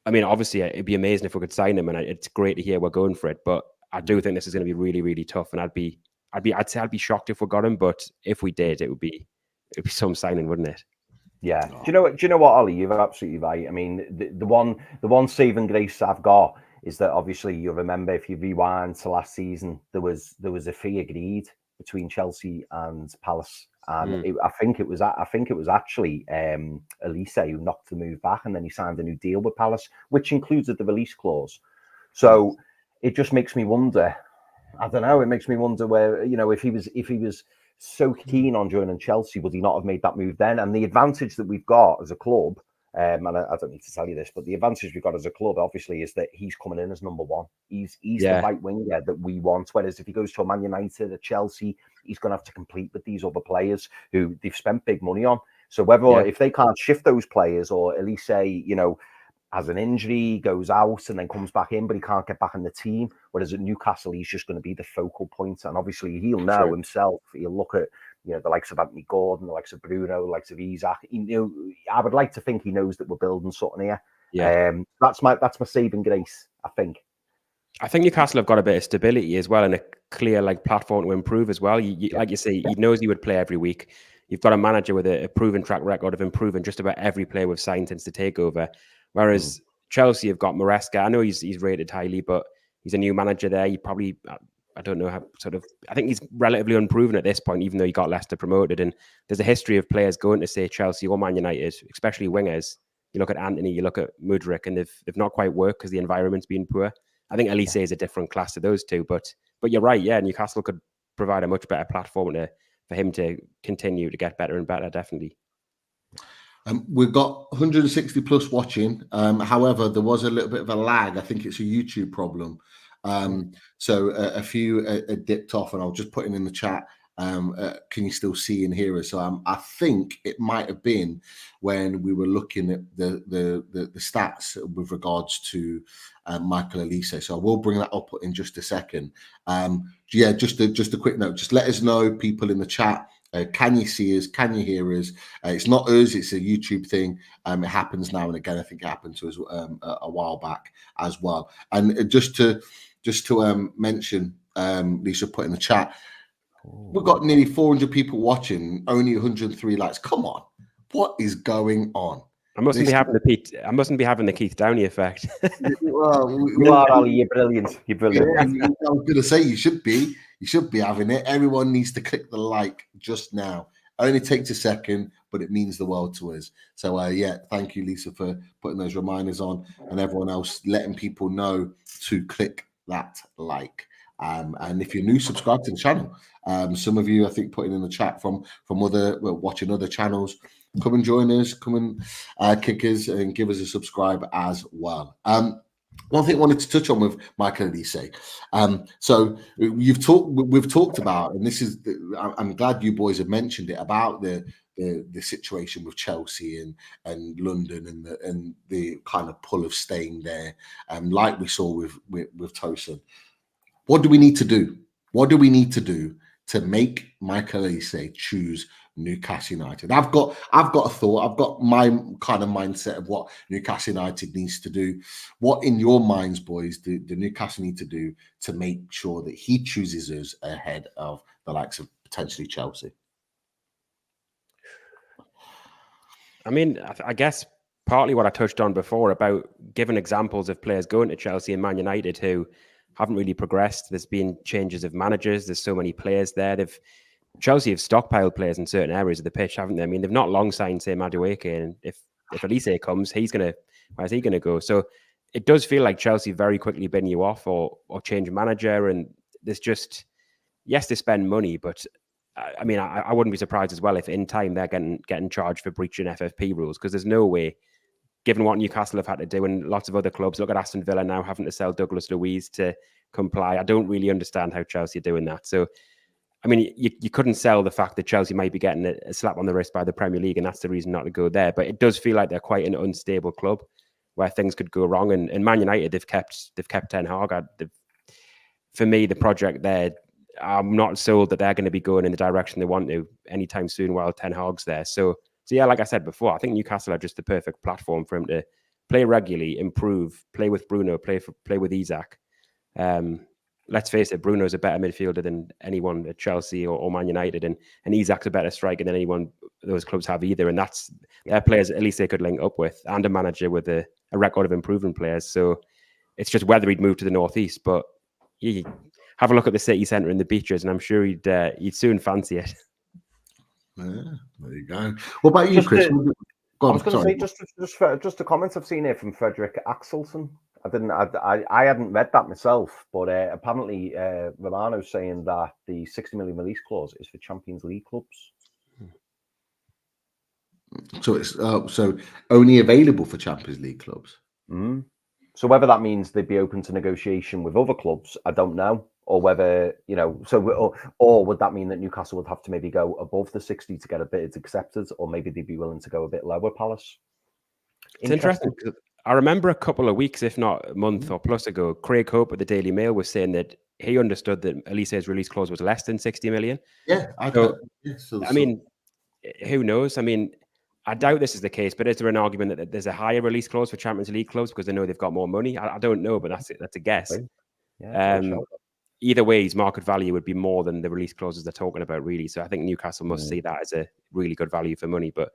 I mean, obviously, it'd be amazing if we could sign him, and it's great to hear we're going for it. But I do think this is going to be really, really tough, and I'd say I'd be shocked if we got him, but if we did, it'd be some signing, wouldn't it? Yeah. Do you know what, Ollie? You're absolutely right. I mean, the one saving grace I've got is that obviously you'll remember, if you rewind to last season, there was a fee agreed between Chelsea and Palace, and I think it was actually Olise who knocked the move back, and then he signed a new deal with Palace, which included the release clause. So it just makes me wonder. I don't know. It makes me wonder where, if he was so keen on joining Chelsea, would he not have made that move then? And the advantage that we've got as a club, and I don't need to tell you this, but the advantage we've got as a club, obviously, is that he's coming in as number one. He's the right winger that we want. Whereas if he goes to a Man United, a Chelsea, he's going to have to compete with these other players who they've spent big money on. So if they can't shift those players, or at least say, has an injury, goes out and then comes back in, but he can't get back in the team. Whereas at Newcastle, he's just going to be the focal point. And obviously he'll know himself. He'll look at, the likes of Anthony Gordon, the likes of Bruno, the likes of Isak. I would like to think he knows that we're building something here. Yeah. That's my saving grace, I think. I think Newcastle have got a bit of stability as well, and a clear platform to improve as well. Like you say, he knows he would play every week. You've got a manager with a proven track record of improving just about every player we've signed since the takeover. Whereas Chelsea have got Maresca. I know he's rated highly, but he's a new manager there. He probably, I don't know how I think he's relatively unproven at this point, even though he got Leicester promoted. And there's a history of players going to, say, Chelsea or Man United, especially wingers. You look at Anthony, you look at Madueke, and they've not quite worked because the environment's been poor. I think Olise is a different class to those two, but you're right. Yeah, Newcastle could provide a much better platform for him to continue to get better and better, definitely. We've got 160 plus watching. However, there was a little bit of a lag. I think it's a YouTube problem. So a few dipped off, and I'll just put it in the chat. Can you still see and hear us? So I think it might have been when we were looking at the stats with regards to Michael Olise. So I will bring that up in just a second. Just a quick note. Just let us know, people in the chat. Can you see us? Can you hear us? It's not us. It's a YouTube thing. It happens now and again. I think it happened to us a while back as well. And just to mention, Lisa put in the chat, We've got nearly 400 people watching, only 103 likes. Come on, what is going on? I mustn't be having the Keith Downey effect. Well, You are, Ollie. You're brilliant. You're brilliant. Yeah, I was going to say you should be having it. Everyone needs to click the like just now. Only takes a second, but it means the world to us. So yeah, thank you, Lisa, for putting those reminders on, and everyone else letting people know to click that like. And if you're new, subscribe to the channel. Some of you, I think, putting in the chat from watching other channels. Come and join us. Come and kick us and give us a subscribe as well. One thing I wanted to touch on with Michael Olise. So we've talked about, and this is, I'm glad you boys have mentioned it, about the situation with Chelsea and London and the kind of pull of staying there, like we saw with Tosin. What do we need to do? What do we need to do to make Michael Olise choose Newcastle United? I've got a thought. I've got my kind of mindset of what Newcastle United needs to do. What in your minds, boys, do Newcastle need to do to make sure that he chooses us ahead of the likes of potentially Chelsea? I mean, I guess partly what I touched on before about giving examples of players going to Chelsea and Man United who haven't really progressed. There's been changes of managers. There's so many players there. Chelsea have stockpiled players in certain areas of the pitch, haven't they? I mean, they've not long signed, say, Madueke, and if Olise comes, where's he gonna go? So it does feel like Chelsea very quickly bin you off or change manager, and there's just, yes, they spend money, but I mean, I wouldn't be surprised as well if in time they're getting charged for breaching FFP rules, because there's no way, given what Newcastle have had to do and lots of other clubs. Look at Aston Villa now having to sell Douglas Luiz to comply. I don't really understand how Chelsea are doing that. So, I mean, you couldn't sell the fact that Chelsea might be getting a slap on the wrist by the Premier League, and that's the reason not to go there. But it does feel like they're quite an unstable club where things could go wrong. And Man United, they've kept Ten Hag. For me, the project there, I'm not sold that they're going to be going in the direction they want to anytime soon while Ten Hag's there. So yeah, like I said before, I think Newcastle are just the perfect platform for him to play regularly, improve, play with Bruno, play with Isak. Let's face it, Bruno's a better midfielder than anyone at Chelsea or Man United, and Isak's a better striker than anyone those clubs have either. And that's their players at least they could link up with, and a manager with a record of improving players. So it's just whether he'd move to the northeast. But have a look at the city centre and the beaches, and I'm sure he'd soon fancy it. Yeah, there you go. What about you, Chris? I was going to say just a comment I've seen here from Frederick Axelson. I hadn't read that myself, but apparently Romano's saying that the 60 million release clause is for Champions League clubs. So it's so only available for Champions League clubs. Mm. So whether that means they'd be open to negotiation with other clubs, I don't know. Or whether, or would that mean that Newcastle would have to maybe go above the 60 to get a bid accepted, or maybe they'd be willing to go a bit lower, Palace? It's interesting. I remember a couple of weeks, if not a month or plus ago, Craig Hope at the Daily Mail was saying that he understood that Olise's release clause was less than 60 million. Yeah, I mean, who knows? I mean, I doubt this is the case, but is there an argument that there's a higher release clause for Champions League clubs because they know they've got more money? I don't know, but that's a guess. Yeah, either way, his market value would be more than the release clauses they're talking about, really. So I think Newcastle must see that as a really good value for money, but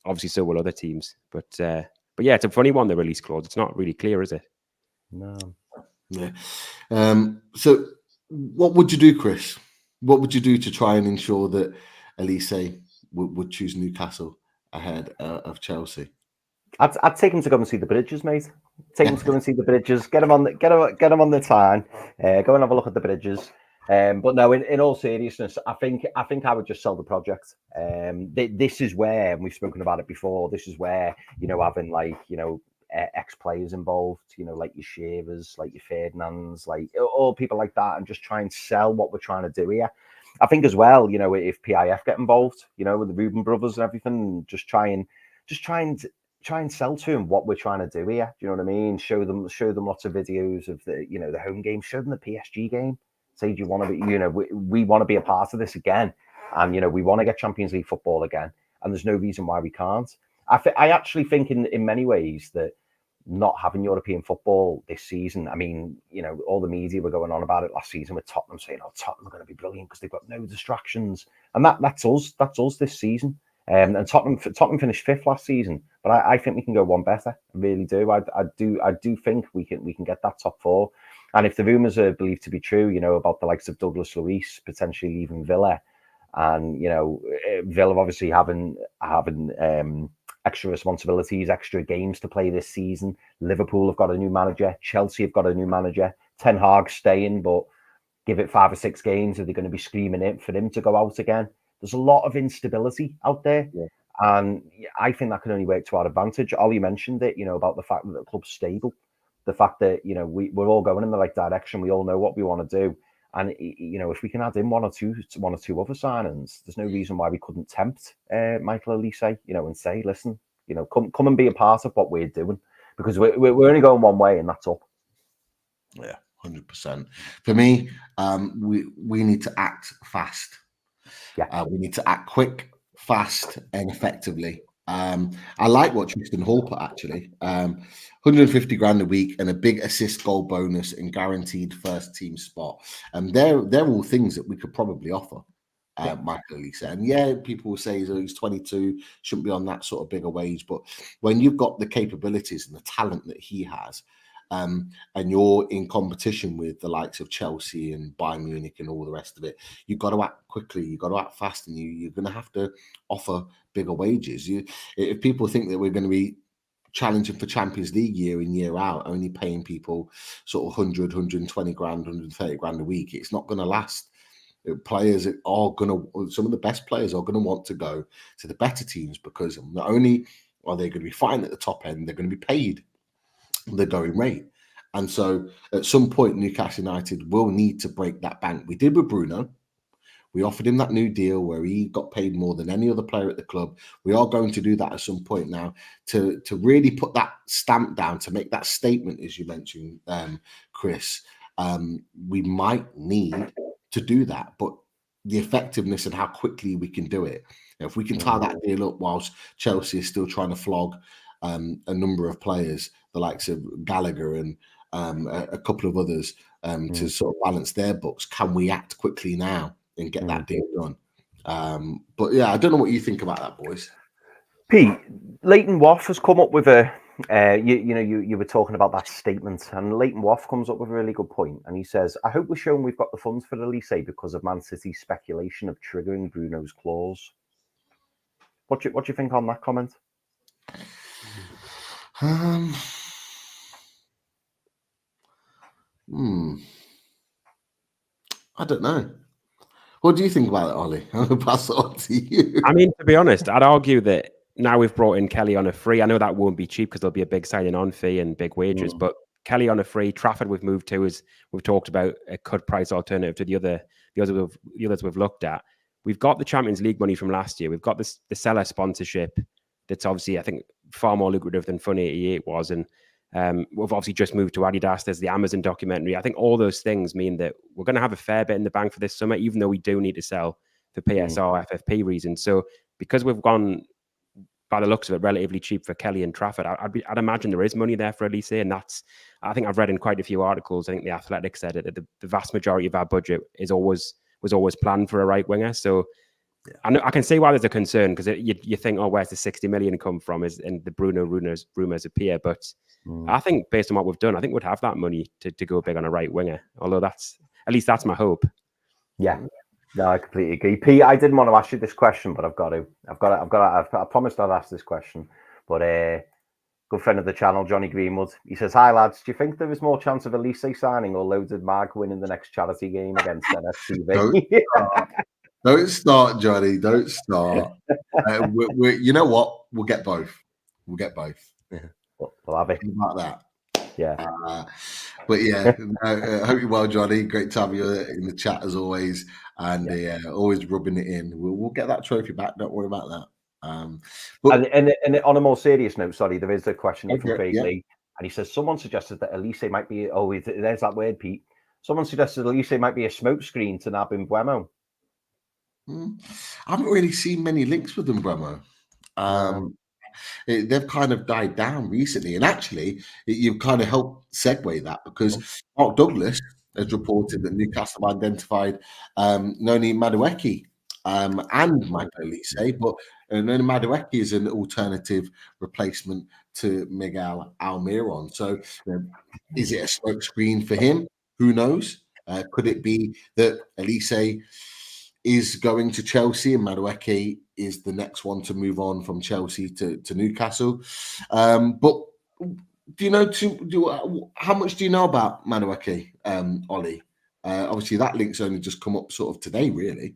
obviously so will other teams. But yeah, it's a funny one, the release clause. It's not really clear, is it? No. Yeah. So what would you do, Chris? What would you do to try and ensure that Olise would choose Newcastle ahead of Chelsea? I'd take him to go and see the bridges, mate. Take him to go and see the bridges. Get him on the time. Go and have a look at the bridges. But no, in all seriousness, I think I would just sell the project. This is where, and we've spoken about it before, this is where, having ex players involved, like your Shearers, like your Ferdinands, like all people like that, and just try and sell what we're trying to do here. I think as well, if PIF get involved, with the Reuben brothers and everything, just try and sell to them what we're trying to do here. Do you know what I mean? Show them lots of videos of the the home game. Show them the PSG game. Say, do you want to be? We want to be a part of this again, and we want to get Champions League football again. And there's no reason why we can't. I actually think in many ways that not having European football this season. I mean, you know, all the media were going on about it last season with Tottenham saying, "Oh, Tottenham are going to be brilliant because they've got no distractions," and that's us. That's us this season. And Tottenham finished 5th last season, but I think we can go one better. I really do. I do think we can get that top 4. And if the rumours are believed to be true, you know, about the likes of Douglas Luiz potentially leaving Villa, and you know, Villa obviously having extra responsibilities, extra games to play this season. Liverpool have got a new manager. Chelsea have got a new manager. Ten Hag staying, but give it 5 or 6 games, are they going to be screaming it for him to go out again? There's a lot of instability out there. Yeah. And I think that can only work to our advantage. Ollie mentioned it, you know, about the fact that the club's stable. The fact that, you know, we're all going in the right direction. We all know what we want to do. And, you know, if we can add in one or two other signings, there's no reason why we couldn't tempt Michael Olise, you know, and say, listen, you know, come and be a part of what we're doing, because we're only going one way, and that's up. Yeah, 100%. For me, we need to act fast. Yeah, we need to act quick, fast, and effectively. I like what Tristan Hall put, actually. 150 grand a week and a big assist goal bonus and guaranteed first team spot. They're all things that we could probably offer, Michael Olise. And yeah, people will say he's 22, shouldn't be on that sort of bigger wage. But when you've got the capabilities and the talent that he has, and you're in competition with the likes of Chelsea and Bayern Munich and all the rest of it, you've got to act quickly, you've got to act fast, and you're going to have to offer bigger wages. If people think that we're going to be challenging for Champions League year in, year out, only paying people sort of 100, 120 grand, 130 grand a week, it's not going to last. Players are going to, some of the best players are going to want to go to the better teams, because not only are they going to be fine at the top end, they're going to be paid the going rate. And so at some point, Newcastle United will need to break that bank. We did with Bruno. We offered him that new deal where he got paid more than any other player at the club. We are going to do that at some point now to really put that stamp down, to make that statement, as you mentioned, Chris. We might need to do that, but the effectiveness and how quickly we can do it. If we can tie that deal up whilst Chelsea is still trying to flog a number of players, the likes of Gallagher and a couple of others, to sort of balance their books, can we act quickly now and get that deal done? But yeah, I don't know what you think about that, boys. Pete, Leighton Waff has come up with a, you were talking about that statement, and Leighton Waff comes up with a really good point, and he says, I hope we're showing we've got the funds for Olise because of Man City's speculation of triggering Bruno's clause. What do you think on that comment? I don't know. What do you think about it, Ollie? I'll pass it on to you. I mean, to be honest, I'd argue that now we've brought in Kelly on a free. I know that won't be cheap because there'll be a big signing on fee and big wages, but Kelly on a free. Trafford we've moved to, as we've talked about, a cut price alternative to the others we've looked at. We've got the Champions League money from last year. We've got the seller sponsorship that's obviously, I think, far more lucrative than Fun 88 was. And we've obviously just moved to Adidas. There's the Amazon documentary. I think all those things mean that we're going to have a fair bit in the bank for this summer, even though we do need to sell for PSR, FFP reasons. So because we've gone, by the looks of it, relatively cheap for Kelly and Trafford, I'd imagine there is money there for Olise. And that's, I think I've read in quite a few articles, I think The Athletic said it, that the vast majority of our budget was always planned for a right winger. So I can see why there's a concern, because you think, oh, where's the 60 million come from? And the Bruno rumours appear. But I think based on what we've done, I think we'd have that money to go big on a right winger. Although at least that's my hope. Yeah, no, I completely agree. Pete, I didn't want to ask you this question, but I've got to. I promised I'd ask this question. But good friend of the channel, Johnny Greenwood, he says, hi lads, do you think there is more chance of Olise signing or loaded Mag winning the next charity game against NUFCB? Don't start, Johnny. Don't start. You know what? We'll get both. Yeah. We'll have it. About that. Yeah. But yeah, I hope you're well, Johnny. Great to have you in the chat as always, and always rubbing it in. We'll get that trophy back. Don't worry about that. But and on a more serious note, sorry, there is a question from Craig Lee, and he says someone suggested that Olise might be. Oh, there's that word, Pete. Someone suggested Olise might be a smokescreen to nab Mbeumo. I haven't really seen many links with Mbeumo. they've kind of died down recently. And actually, you've kind of helped segue that because Mark Douglas has reported that Newcastle have identified Noni Madueke and Michael Olise, but Noni Madueke is an alternative replacement to Miguel Almiron. So, is it a smoke screen for him? Who knows? Could it be that Olise is going to Chelsea and Madueke is the next one to move on from Chelsea to Newcastle? But do you know how much do you know about Madueke, Ollie? Obviously, that link's only just come up sort of today, really.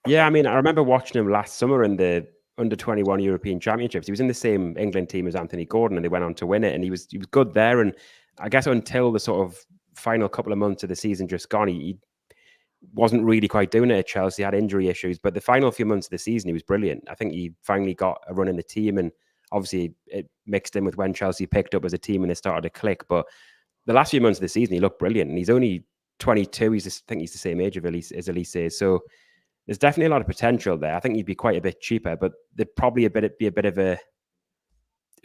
Yeah, I mean, I remember watching him last summer in the under-21 European Championships. He was in the same England team as Anthony Gordon, and they went on to win it. And he was good there. And I guess until the sort of final couple of months of the season just gone, he wasn't really quite doing it at Chelsea. He had injury issues, but the final few months of the season, he was brilliant. I think he finally got a run in the team, and obviously it mixed in with when Chelsea picked up as a team and they started to click. But the last few months of the season, he looked brilliant, and he's only 22. I think he's the same age as Olise. So there's definitely a lot of potential there. I think he'd be quite a bit cheaper, but there'd probably be a bit of a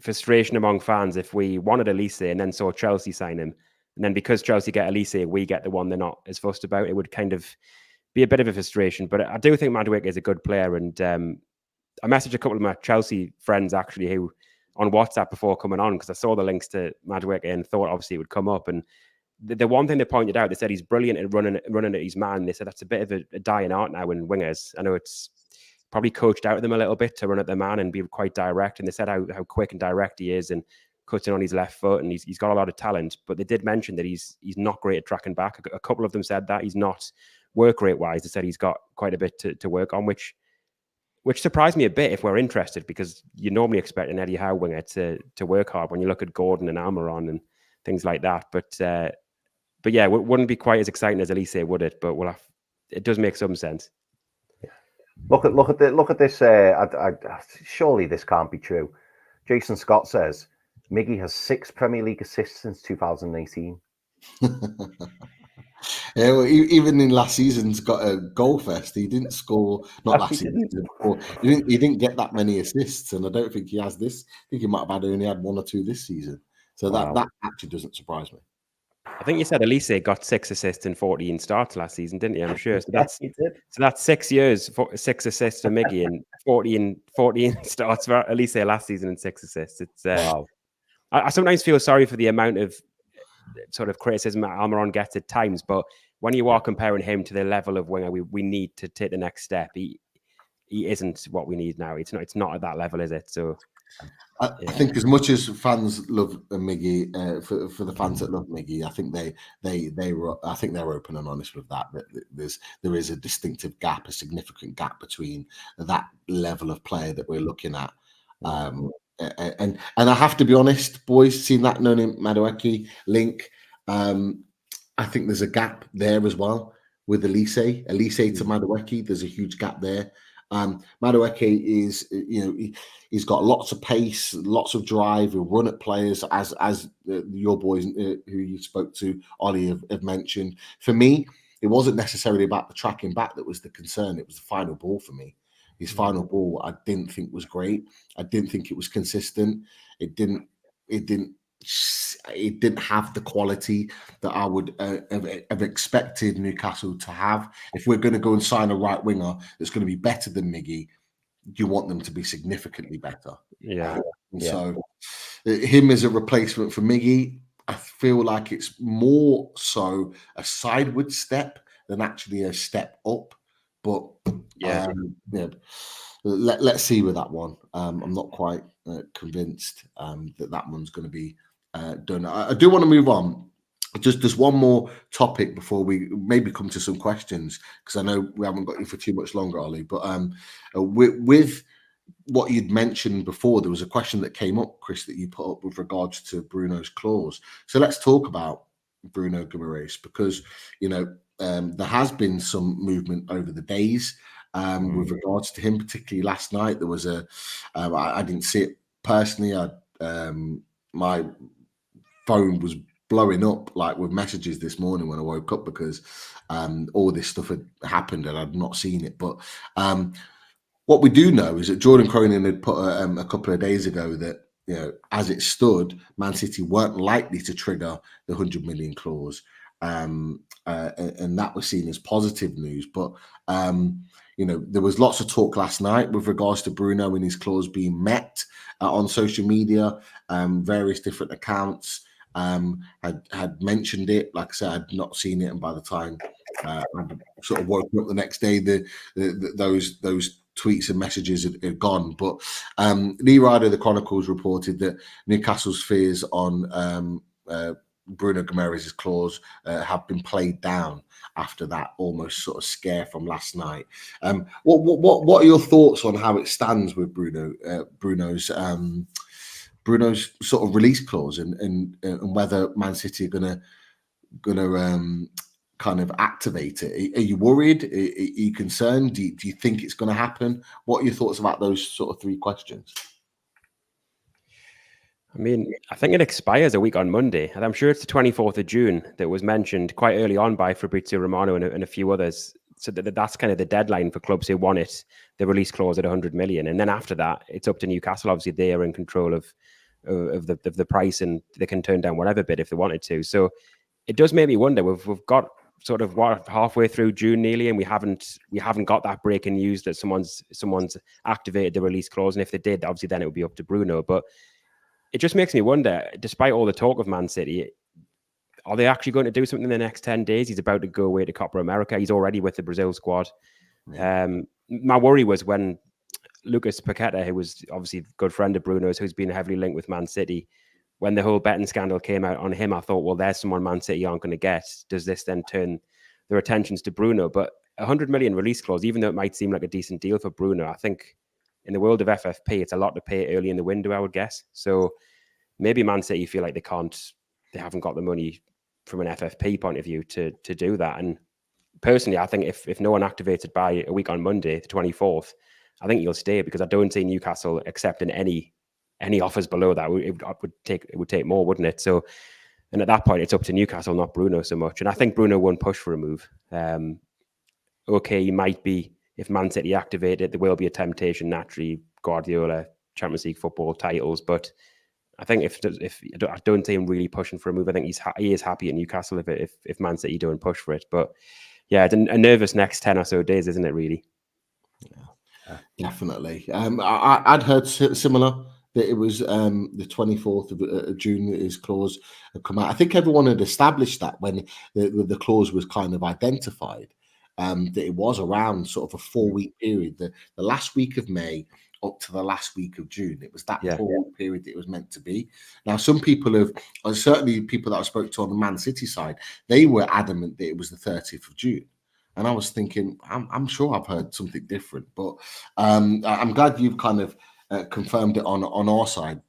frustration among fans if we wanted Olise and then saw Chelsea sign him. And then because Chelsea get Olise, we get the one they're not as fussed about. It would kind of be a bit of a frustration. But I do think Madueke is a good player. And I messaged a couple of my Chelsea friends, actually, who on WhatsApp before coming on, because I saw the links to Madueke and thought obviously it would come up. And the one thing they pointed out, they said he's brilliant at running at his man. They said that's a bit of a dying art now in wingers. I know it's probably coached out of them a little bit to run at the man and be quite direct. And they said how quick and direct he is and cutting on his left foot, and he's got a lot of talent. But they did mention that he's not great at tracking back. A couple of them said that he's not work rate wise. They said he's got quite a bit to work on, which surprised me a bit if we're interested, because you normally expect an Eddie Howe winger to work hard when you look at Gordon and Almiron and things like that. But yeah, it wouldn't be quite as exciting as Olise, would it? But it does make some sense. Yeah. Look at this. Surely this can't be true. Jason Scott says Miggy has 6 Premier League assists since 2018. Yeah, well, even in last season's got a goal fest. He didn't score. Not last season. He didn't get that many assists, and I don't think he has this. I think he might have only had 1 or 2 this season. So that actually doesn't surprise me. I think you said Olise got 6 assists in 14 starts last season, didn't you? I'm sure. So that's 6 years, 6 assists for Miggy and 14 starts for Olise last season and 6 assists. It's wow. I sometimes feel sorry for the amount of sort of criticism that Almiron gets at times, but when you are comparing him to the level of winger we need to take the next step, he isn't what we need now. It's not at that level, is it? So I think as much as fans love Miggy, for the fans that love Miggy, I think they're open and honest with that. There is a distinctive gap, a significant gap between that level of player that we're looking at. And I have to be honest, boys, seeing that Noni Madueke link, I think there's a gap there as well with Olise to Madueke. There's a huge gap there. Madueke is, he's got lots of pace, lots of drive. He'll run at players, as your boys who you spoke to, Ollie, have mentioned. For me, it wasn't necessarily about the tracking back that was the concern. It was the final ball for me. His final ball, I didn't think was great. I didn't think it was consistent. It didn't have the quality that I would have expected Newcastle to have. If we're going to go and sign a right winger that's going to be better than Miggy, you want them to be significantly better. Yeah. So him as a replacement for Miggy, I feel like it's more so a sideward step than actually a step up. But let's see with that one. I'm not quite convinced that one's going to be done. I do want to move on. Just one more topic before we maybe come to some questions, because I know we haven't got you for too much longer, Ollie. But with what you'd mentioned before, there was a question that came up, Chris, that you put up with regards to Bruno's clause. So let's talk about Bruno Guimarães, because there has been some movement over the days with regards to him, particularly last night. There was I didn't see it personally. My phone was blowing up like with messages this morning when I woke up, because all this stuff had happened and I'd not seen it. But What we do know is that Jordan Cronin had put a couple of days ago that, you know, as it stood, Man City weren't likely to trigger the 100 million clause, and that was seen as positive news. But you know, there was lots of talk last night with regards to Bruno and his clause being met on social media. Various different accounts had mentioned it. Like I said, I'd not seen it, and by the time I sort of woken up the next day, those tweets and messages had gone. But Lee Ryder of the Chronicles reported that Newcastle's fears on Bruno Guimarães' clause have been played down after that almost sort of scare from last night. What are your thoughts on how it stands with Bruno's sort of release clause and whether Man City are gonna kind of activate it? Are you worried? Are you concerned? Do you think it's going to happen? What are your thoughts about those sort of three questions? I mean, I think it expires a week on Monday, and I'm sure it's the 24th of June that was mentioned quite early on by Fabrizio Romano and a few others. So that's kind of the deadline for clubs who want it, the release clause at 100 million. And then after that, it's up to Newcastle. Obviously, they are in control of the price, and they can turn down whatever bid if they wanted to. So it does make me wonder. We've got sort of halfway through June nearly, and we haven't got that breaking news that someone's activated the release clause. And if they did, obviously then it would be up to Bruno. But it just makes me wonder, despite all the talk of Man City, are they actually going to do something in the next 10 days? He's about to go away to Copa America. He's already with the Brazil squad. Yeah. My worry was when Lucas Paqueta, who was obviously a good friend of Bruno's, who's been heavily linked with Man City, when the whole betting scandal came out on him, I thought, well, there's someone Man City aren't going to get. Does this then turn their attentions to Bruno? But 100 million release clause, even though it might seem like a decent deal for Bruno, I think in the world of FFP, it's a lot to pay early in the window, I would guess. So maybe Man City feel like they haven't got the money from an FFP point of view to do that. And personally, I think if no one activates it by a week on Monday, the 24th, I think you'll stay, because I don't see Newcastle accepting any offers below that. It would take more, wouldn't it? So, and at that point, it's up to Newcastle, not Bruno so much. And I think Bruno won't push for a move. Okay, he might be, if Man City activate it, there will be a temptation naturally. Guardiola, Champions League football titles, but I think if I don't see him really pushing for a move. I think he is happy at Newcastle if Man City don't push for it. But yeah, it's a nervous next 10 or so days, isn't it? Really. Yeah, definitely. I'd heard similar that it was the 24th of June that his clause had come out. I think everyone had established that when the clause was kind of identified, that it was around sort of a 4-week period, the last week of May up to the last week of June. It was that 4-week period that it was meant to be. Now, some people certainly people that I spoke to on the Man City side, they were adamant that it was the 30th of June. And I was thinking, I'm sure I've heard something different, but I'm glad you've kind of confirmed it on our side,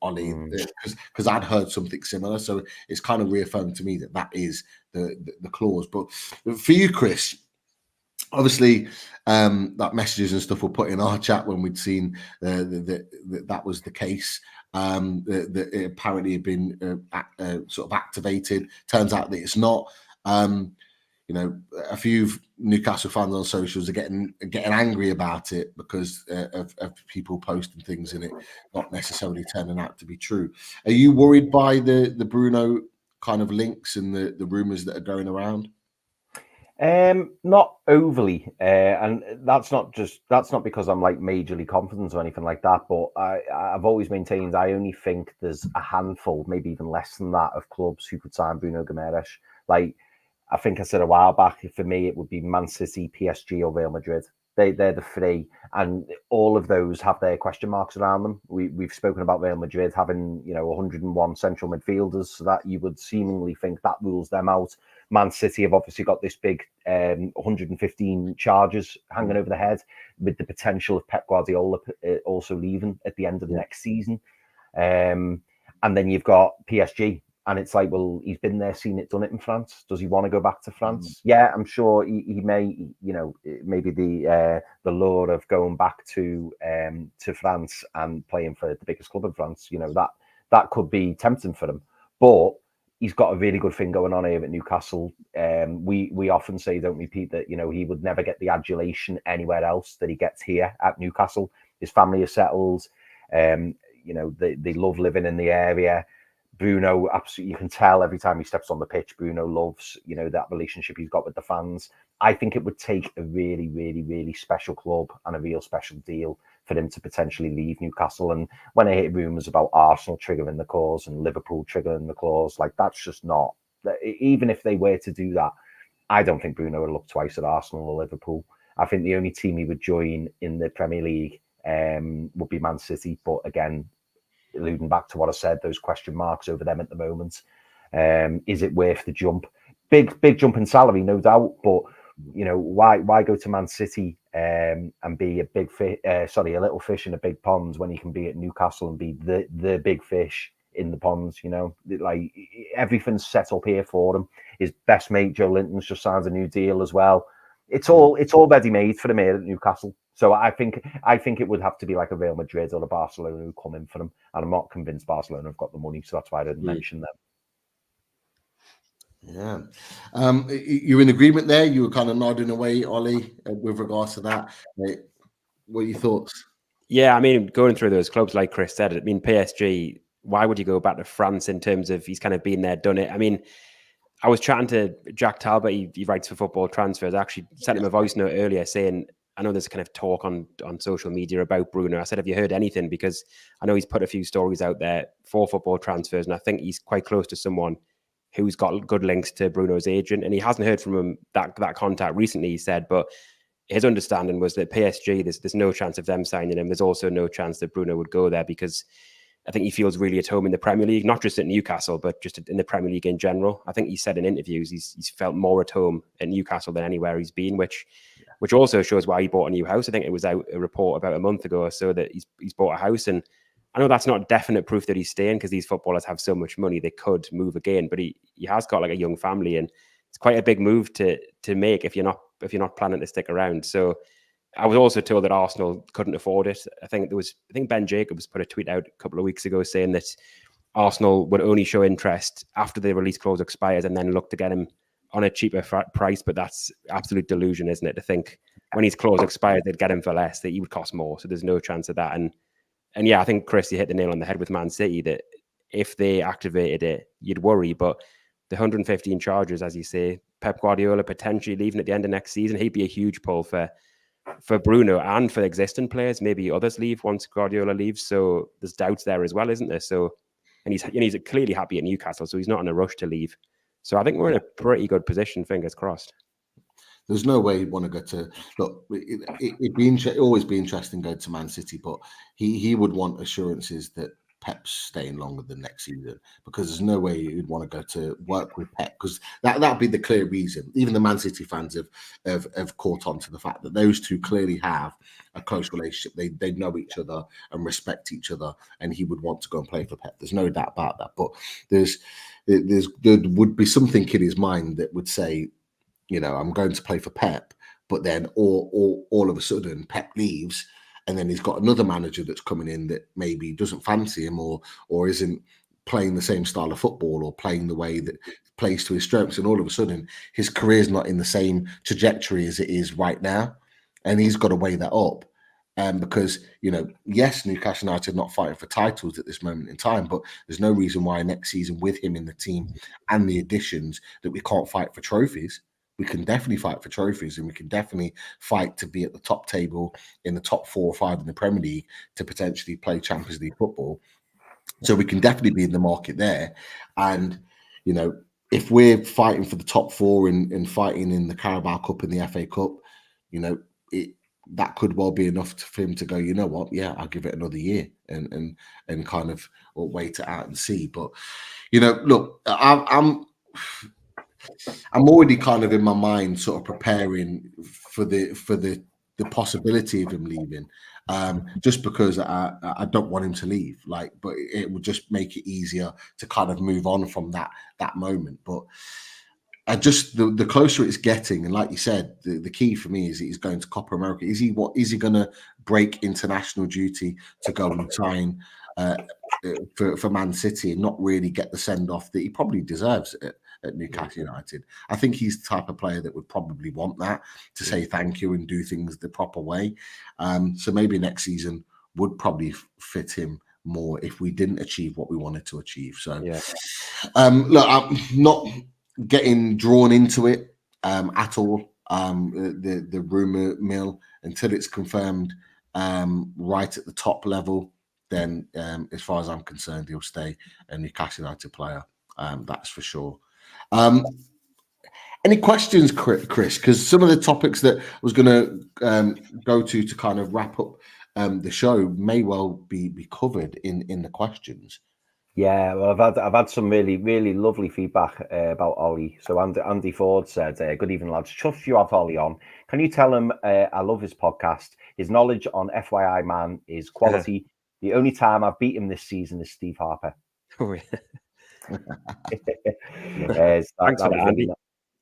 Ollie, because I'd heard something similar. So it's kind of reaffirmed to me that is the clause. But for you, Chris, obviously, that messages and stuff were put in our chat when we'd seen that was the case. That it apparently had been sort of activated. Turns out that it's not. You know, a few Newcastle fans on socials are getting angry about it because of people posting things and it not necessarily turning out to be true. Are you worried by the Bruno kind of links and the rumours that are going around? Not overly, and that's not because I'm like majorly confident or anything like that. But I've always maintained I only think there's a handful, maybe even less than that, of clubs who could sign Bruno Guimarães. Like, I think I said a while back, for me, it would be Man City, PSG, or Real Madrid. They're the three, and all of those have their question marks around them. We've spoken about Real Madrid having 101 central midfielders, so that you would seemingly think that rules them out. Man City have obviously got this big 115 charges hanging over the head, with the potential of Pep Guardiola also leaving at the end of the next season. And then you've got PSG. And it's like, well, he's been there, seen it, done it in France. Does he want to go back to France? Yeah, I'm sure he may. Maybe the lure of going back to France and playing for the biggest club in France, that could be tempting for him. But he's got a really good thing going on here at Newcastle. We often say, don't we, Pete, that he would never get the adulation anywhere else that he gets here at Newcastle. His family is settled. They love living in the area. Bruno, absolutely, you can tell every time he steps on the pitch, Bruno loves, that relationship he's got with the fans. I think it would take a really, really, really special club and a real special deal for him to potentially leave Newcastle. And when I hear rumours about Arsenal triggering the clause and Liverpool triggering the clause, like, that's just not, even if they were to do that, I don't think Bruno would look twice at Arsenal or Liverpool. I think the only team he would join in the Premier League would be Man City. But again, alluding back to what I said, those question marks over them at the moment. Is it worth the jump? Big jump in salary, no doubt. But why go to Man City and be a little fish in a big pond when you can be at Newcastle and be the big fish in the ponds? Like, everything's set up here for him. His best mate Joe Linton's just signed a new deal as well. It's all ready made for him here at Newcastle. So I think it would have to be like a Real Madrid or a Barcelona who come in for them, and I'm not convinced Barcelona have got the money, so that's why I didn't mention them. Yeah, you're in agreement there. You were kind of nodding away, Ollie, with regards to that. What are your thoughts? Yeah, I mean, going through those clubs, like Chris said, I mean, PSG. Why would you go back to France in terms of he's kind of been there, done it? I mean, I was chatting to Jack Talbot. He writes for Football Transfers. I actually sent him a voice note earlier saying, I know there's a kind of talk on social media about Bruno. I said, have you heard anything? Because I know he's put a few stories out there for Football Transfers, and I think he's quite close to someone who's got good links to Bruno's agent, and he hasn't heard from him that contact recently, he said, but his understanding was that PSG, there's no chance of them signing him. There's also no chance that Bruno would go there because I think he feels really at home in the Premier League, not just at Newcastle, but just in the Premier League in general. I think he said in interviews he's felt more at home at Newcastle than anywhere he's been, which also shows why he bought a new house. I think it was out a report about a month ago or so that he's bought a house. And I know that's not definite proof that he's staying because these footballers have so much money, they could move again. But he has got like a young family, and it's quite a big move to make if you're not planning to stick around. So I was also told that Arsenal couldn't afford it. I think Ben Jacobs put a tweet out a couple of weeks ago saying that Arsenal would only show interest after the release clause expires and then look to get him on a cheaper price. But that's absolute delusion, isn't it? To think when his clause expires, they'd get him for less, that he would cost more. So there's no chance of that. And yeah, I think, Chris, you hit the nail on the head with Man City, that if they activated it, you'd worry. But the 115 charges, as you say, Pep Guardiola potentially leaving at the end of next season, he'd be a huge pull for Bruno and for existing players. Maybe others leave once Guardiola leaves. So there's doubts there as well, isn't there? So, and he's clearly happy at Newcastle, so he's not in a rush to leave. So I think we're in a pretty good position, fingers crossed. There's no way he'd want to go to. Look, it'd always be interesting going to Man City, but he would want assurances that Pep's staying longer than next season, because there's no way you'd want to go to work with Pep, because that'd be the clear reason. Even the Man City fans have caught on to the fact that those two clearly have a close relationship. They know each other and respect each other, and he would want to go and play for Pep. There's no doubt about that. But there would be something in his mind that would say, I'm going to play for Pep, but then all of a sudden Pep leaves, and then he's got another manager that's coming in that maybe doesn't fancy him or isn't playing the same style of football or playing the way that plays to his strengths, and all of a sudden his career's not in the same trajectory as it is right now, and he's got to weigh that up. Because, yes, Newcastle United are not fighting for titles at this moment in time, but there's no reason why next season with him in the team and the additions that we can't fight for trophies. We can definitely fight for trophies, and we can definitely fight to be at the top table in the top 4 or 5 in the Premier League to potentially play Champions League football. So we can definitely be in the market there. And, if we're fighting for the top 4 and fighting in the Carabao Cup and the FA Cup, that could well be enough for him to go, you know what, yeah, I'll give it another year and kind of wait it out and see. But, look, I'm already kind of in my mind sort of preparing for the possibility of him leaving, just because I don't want him to leave. But it would just make it easier to kind of move on from that moment. But the closer it's getting, and like you said, the key for me is he's going to Copa America. Is he going to break international duty to go and sign for Man City and not really get the send off that he probably deserves at Newcastle United. I think he's the type of player that would probably want that, to say thank you and do things the proper way. So maybe next season would probably fit him more if we didn't achieve what we wanted to achieve. So look, I'm not getting drawn into it at all. The rumor mill, until it's confirmed right at the top level, then as far as I'm concerned, he'll stay a Newcastle United player. That's for sure. Any questions, Chris? Because some of the topics that I was going to go to kind of wrap up the show may well be covered in the questions. Yeah, well, I've had some really lovely feedback about Ollie. So Andy Ford said, "Good evening, lads. Trust you have Ollie on. Can you tell him I love his podcast? His knowledge on FYI man is quality. The only time I've beat him this season is Steve Harper." Oh, yeah. Thanks for that, Andy.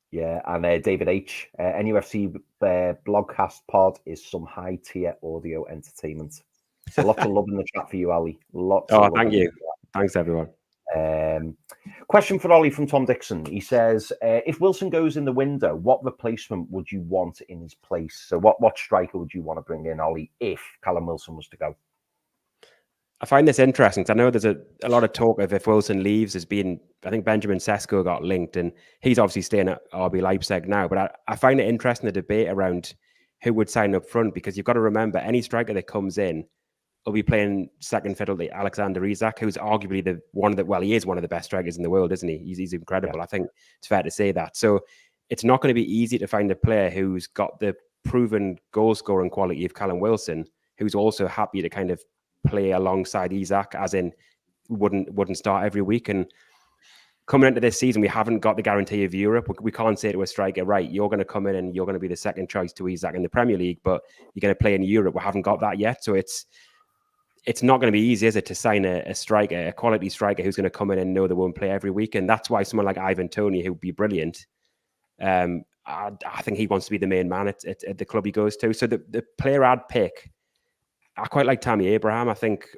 Yeah, and David H. NUFC blogcast pod is some high tier audio entertainment. So lots of love in the chat for you, Ali. Thank you. Thanks, everyone. Question for Ollie from Tom Dixon. He says, if Wilson goes in the window, what replacement would you want in his place? So what striker would you want to bring in, Ollie, if Callum Wilson was to go? I find this interesting because I know there's a lot of talk of if Wilson leaves. There's been, I think Benjamin Sesko got linked and he's obviously staying at RB Leipzig now. But I find it interesting, the debate around who would sign up front, because you've got to remember any striker that comes in will be playing second fiddle to Alexander Isak, who's arguably he is one of the best strikers in the world, isn't he? He's incredible. Yeah. I think it's fair to say that. So it's not going to be easy to find a player who's got the proven goal scoring quality of Callum Wilson, who's also happy to kind of play alongside Isak, as in wouldn't start every week. And coming into this season, we haven't got the guarantee of Europe. We can't say to a striker, right, you're going to come in and you're going to be the second choice to Isak in the Premier League, but you're going to play in Europe. We haven't got that yet. So it's not going to be easy, is it, to sign a striker, a quality striker who's going to come in and know they won't play every week. And that's why someone like Ivan Toney, who would be brilliant, I think he wants to be the main man at the club he goes to. So the player I'd pick, I quite like Tammy Abraham. I think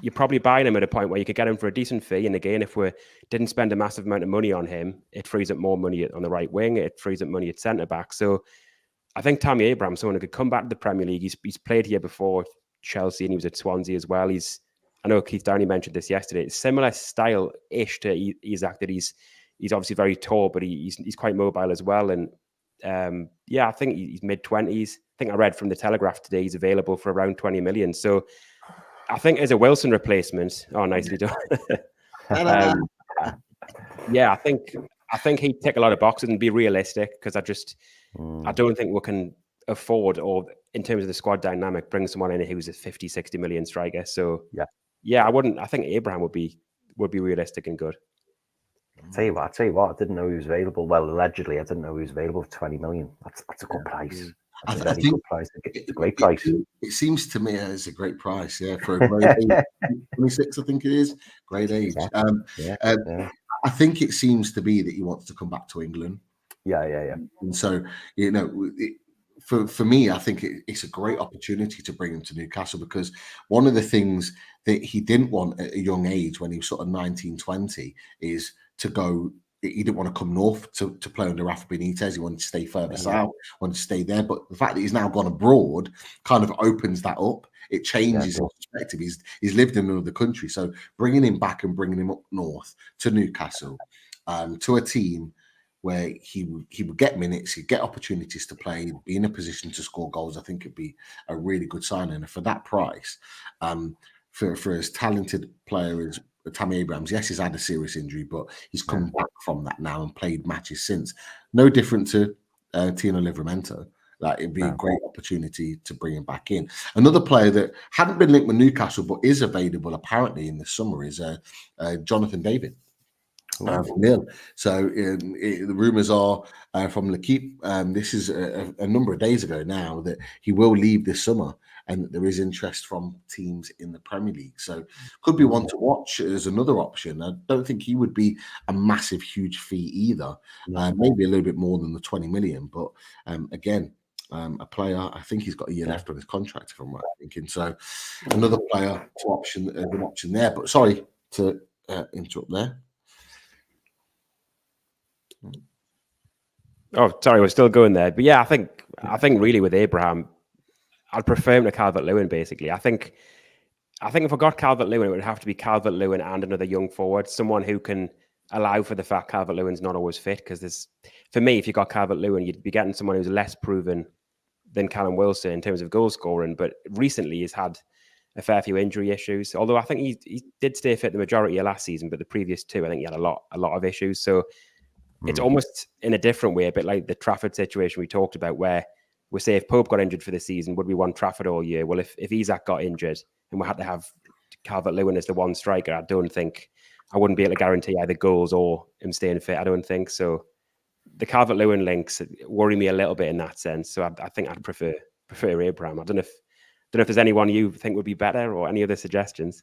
you're probably buying him at a point where you could get him for a decent fee. And again, if we didn't spend a massive amount of money on him, it frees up more money on the right wing. It frees up money at centre-back. So I think Tammy Abraham, someone who could come back to the Premier League. He's played here before, Chelsea, and he was at Swansea as well. I know Keith Downey mentioned this yesterday. It's similar style-ish to Isak, that he's obviously very tall, but he's quite mobile as well. And I think he's mid-20s. I think I read from the Telegraph today he's available for around 20 million. So I think as a Wilson replacement, nicely done. I think he'd tick a lot of boxes and be realistic, because I don't think we can afford, or in terms of the squad dynamic, bring someone in who's a 50, 60 million striker. So I think Abraham would be realistic and good. I tell you what, I didn't know he was available. Well, allegedly, I didn't know he was available for 20 million. That's a good price. I think good price. It's a great price. It seems to me it's a great price, for a grade age, 26, I think it is, grade age. I think it seems to be that he wants to come back to England. Yeah. And so, for me, I think it's a great opportunity to bring him to Newcastle, because one of the things that he didn't want at a young age, when he was sort of 19, 20, is to go. He didn't want to come north to play under Rafa Benitez. He wanted to stay further south, wanted to stay there. But the fact that he's now gone abroad kind of opens that up. It changes his perspective. He's lived in another country. So bringing him back and bringing him up north to Newcastle, to a team where he would get minutes, he'd get opportunities to play, be in a position to score goals, I think it'd be a really good signing. And for that price, for as talented player as Tammy Abrahams, yes, he's had a serious injury, but he's come back from that now and played matches since. No different to Tino Livramento. It'd be a great opportunity to bring him back in. Another player that hadn't been linked with Newcastle but is available apparently in the summer is Jonathan David. From Lille. So the rumours are from L'Equipe, this is a number of days ago now, that he will leave this summer and that there is interest from teams in the Premier League. So could be one to watch as another option. I don't think he would be a massive, huge fee either. Maybe a little bit more than the 20 million. But again, a player. I think he's got a year left on his contract, if I'm right thinking. So another player to option as an option there. But sorry to interrupt there. Oh, sorry, we're still going there. But yeah, I think really with Abraham, I'd prefer him to Calvert-Lewin, basically. I think if I got Calvert-Lewin, it would have to be Calvert-Lewin and another young forward, someone who can allow for the fact Calvert-Lewin's not always fit. Because for me, if you got Calvert-Lewin, you'd be getting someone who's less proven than Callum Wilson in terms of goal scoring. But recently, he's had a fair few injury issues. Although I think he did stay fit the majority of last season, but the previous two, I think he had a lot of issues. So it's almost in a different way, a bit like the Trafford situation we talked about, where we say if Pope got injured for the season, would we want Trafford all year? Well, if Isak got injured and we had to have Calvert-Lewin as the one striker, I wouldn't be able to guarantee either goals or him staying fit. I don't think so. The Calvert-Lewin links worry me a little bit in that sense. So I think I'd prefer Abraham. I don't know if there's anyone you think would be better or any other suggestions.